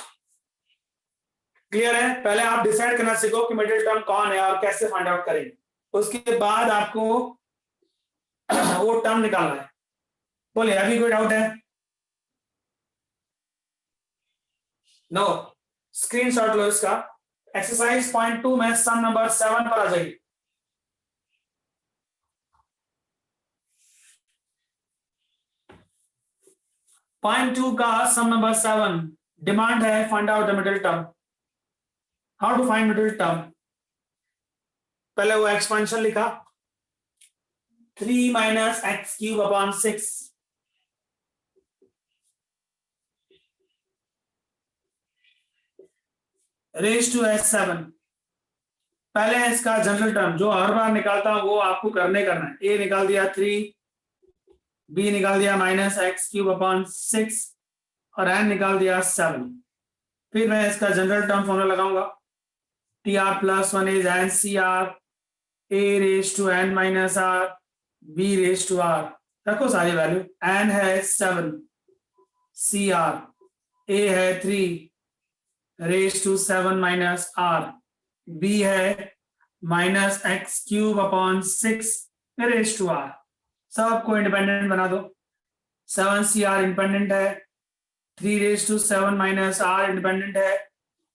क्लियर है? पहले आप डिसाइड करना सीखो कि मिडिल टर्म कौन है और कैसे फाइंड आउट करेंगे, उसके बाद आपको वो टर्म निकालना है। बोलिए अभी कोई डाउट है? नो। स्क्रीनशॉट लो इसका। एक्सरसाइज 0.2 में सम नंबर 7 पर आ जाइए। पॉइंट 2 का सम नंबर 7 डिमांड है find out the middle term. How to find middle term? पहले वो एक्सपेंशन लिखा 3 minus x cube upon 6 raise to s7. पहले इसका जनरल टर्म जो हर बार निकालता हूं वो आपको करना है. a निकाल दिया 3, b निकाल दिया माइनस एक्स क्यूब अपॉन 6 और n निकाल दिया 7. फिर मैं इसका जनरल टर्म फॉर्मूला लगाऊंगा. tr plus 1 is n cr a raise to n minus r b raise to r. रखो सारी वैल्यू. n है 7, cr a है 3 raise to 7 minus r, b है minus x cube upon 6 raise to r. सबको independent बना दो. 7 cr independent है, 3 raise to 7 minus r independent है.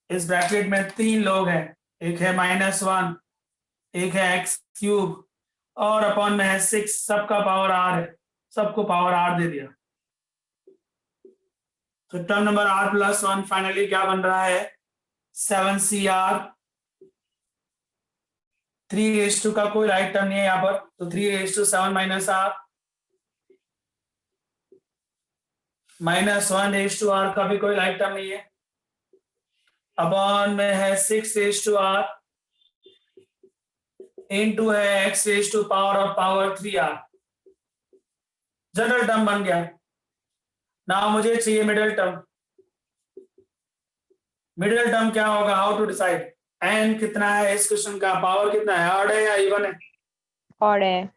इस ब्रैकेट में 3 लोग हैं, एक है -1, एक है एक्स क्यूब और अपॉन में है 6. सबका पावर r है, सबको पावर r दे दिया. तो term number r plus 1 finally क्या बन रहा है 7 cr. 3 रेज टू का कोई राइट टर्म नहीं है यहाँ पर, तो 3 raise to 7 minus r minus 1 raise to r का भी कोई राइट टर्म नहीं है. अपॉन में है 6 रेज टू r इनटू है x raise to power of power 3r. General term बन गया. ना मुझे चाहिए मिडिल टर्म. मिडिल टर्म क्या होगा? How to decide? n कितना है इस क्वेश्चन का? पावर कितना है? ऑड है या इवन है? ऑड है.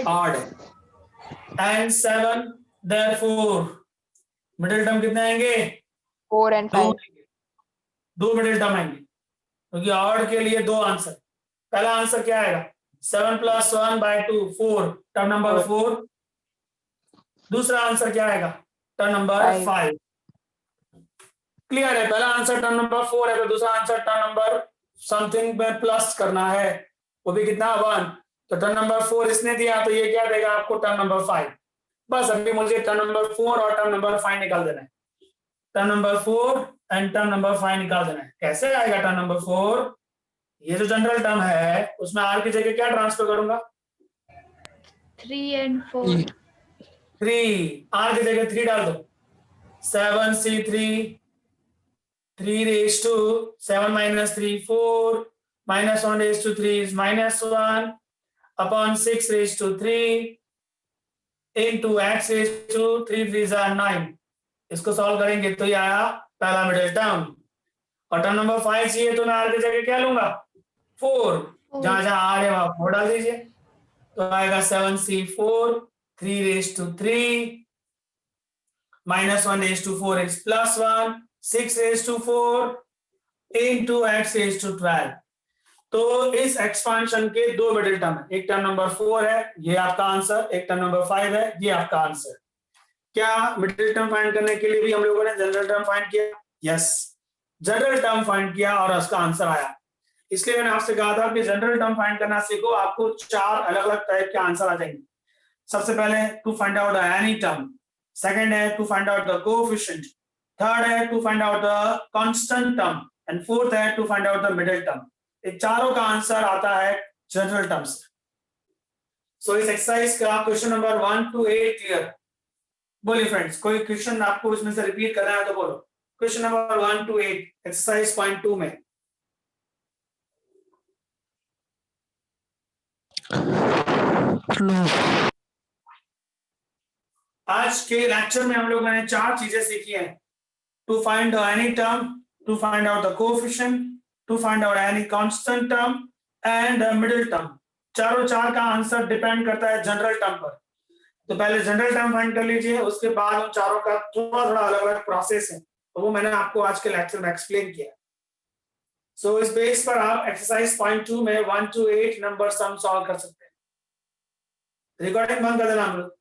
ऑड है. and 7 therefore मिडिल टर्म कितने आएंगे? 4 and 5. दो मिडिल टर्म आएंगे क्योंकि ऑड के लिए 2 आंसर. पहला आंसर क्या आएगा? 7 प्लस 1 बाय 2 4, टर्म नंबर 4. दूसरा आंसर क्या आएगा? Term number 5. क्लियर है? पहला आंसर टर्म नंबर 4 है तो दूसरा आंसर टर्म नंबर समथिंग में प्लस करना है, वो भी कितना 1. तो टर्म नंबर 4 इसने दिया तो ये क्या देगा आपको? Term number 5. बस अभी मुझे टर्म नंबर 4 और टर्म नंबर 5 निकाल देना है. Term number 4 and term number 5 निकाल देना है. कैसे आएगा टर्म नंबर 4? ये जो जनरल टर्म है उसमें r की जगह क्या ट्रांसफर करूंगा? 3 and 4. 3, r की जगह 3 डाल दो. 7c3 3 raised to 7 minus 3 4 minus 1 raised to 3 is -1 upon 6 raised to 3 into x raised to 3 3s are 9. इसको सॉल्व करेंगे तो ये आया पहला मिडिल टर्म. और टर्म नंबर 5 चाहिए तो मैं r की जगह क्या लूंगा? 4. जहां जहां r है वहां 4 डाल दीजिए तो आएगा 7c4 3 raised to 3 minus 1 raised to 4 is +1 6 raised to 4 into x raised to 12. तो इस एक्सपांशन के 2 मिडिल टर्म है. एक टर्म नंबर 4 है, ये आपका आंसर. एक टर्म नंबर 5 है, ये आपका आंसर. क्या मिडिल टर्म फाइंड करने के लिए भी हम लोगों ने जनरल टर्म फाइंड किया? यस, जनरल टर्म फाइंड किया और उसका आंसर आया. इसलिए मैंने आपसे कहा था कि जनरल टर्म फाइंड करना सीखो, आपको 4 अलग अलग टाइप के आंसर आ जाएंगे. सबसे पहले to find out any term, second है to find out the coefficient, third है to find out the constant term and fourth है to find out the middle term. ये चारों का आंसर आता है जनरल टर्म से. सो इस एक्सरसाइज का क्वेश्चन नंबर 1 to 8 क्लियर? बोलिए फ्रेंड्स, कोई क्वेश्चन आपको इसमें से रिपीट करना है तो बोलो. Question number 1 to 8 exercise point 2 में. No. आज के लेक्चर में हम लोगों ने 4 चीजें सीखी हैं. To find any term, to find out the coefficient, to find out any constant term and middle term. चारों 4 का आंसर डिपेंड करता है जनरल टर्म पर. तो पहले जनरल टर्म फाइंड कर लीजिए, उसके बाद उन चारों का थोड़ा थोड़ा अलग अलग प्रोसेस है, तो वो मैंने आपको आज के लेक्चर में एक्सप्लेन किया. सो इस बेस पर आप एक्सरसाइज पॉइंट 2 में 1 to 8 नंबर सम सॉल्व कर सकते हैं. रिकॉर्डिंग बंद कर देना हम लोग.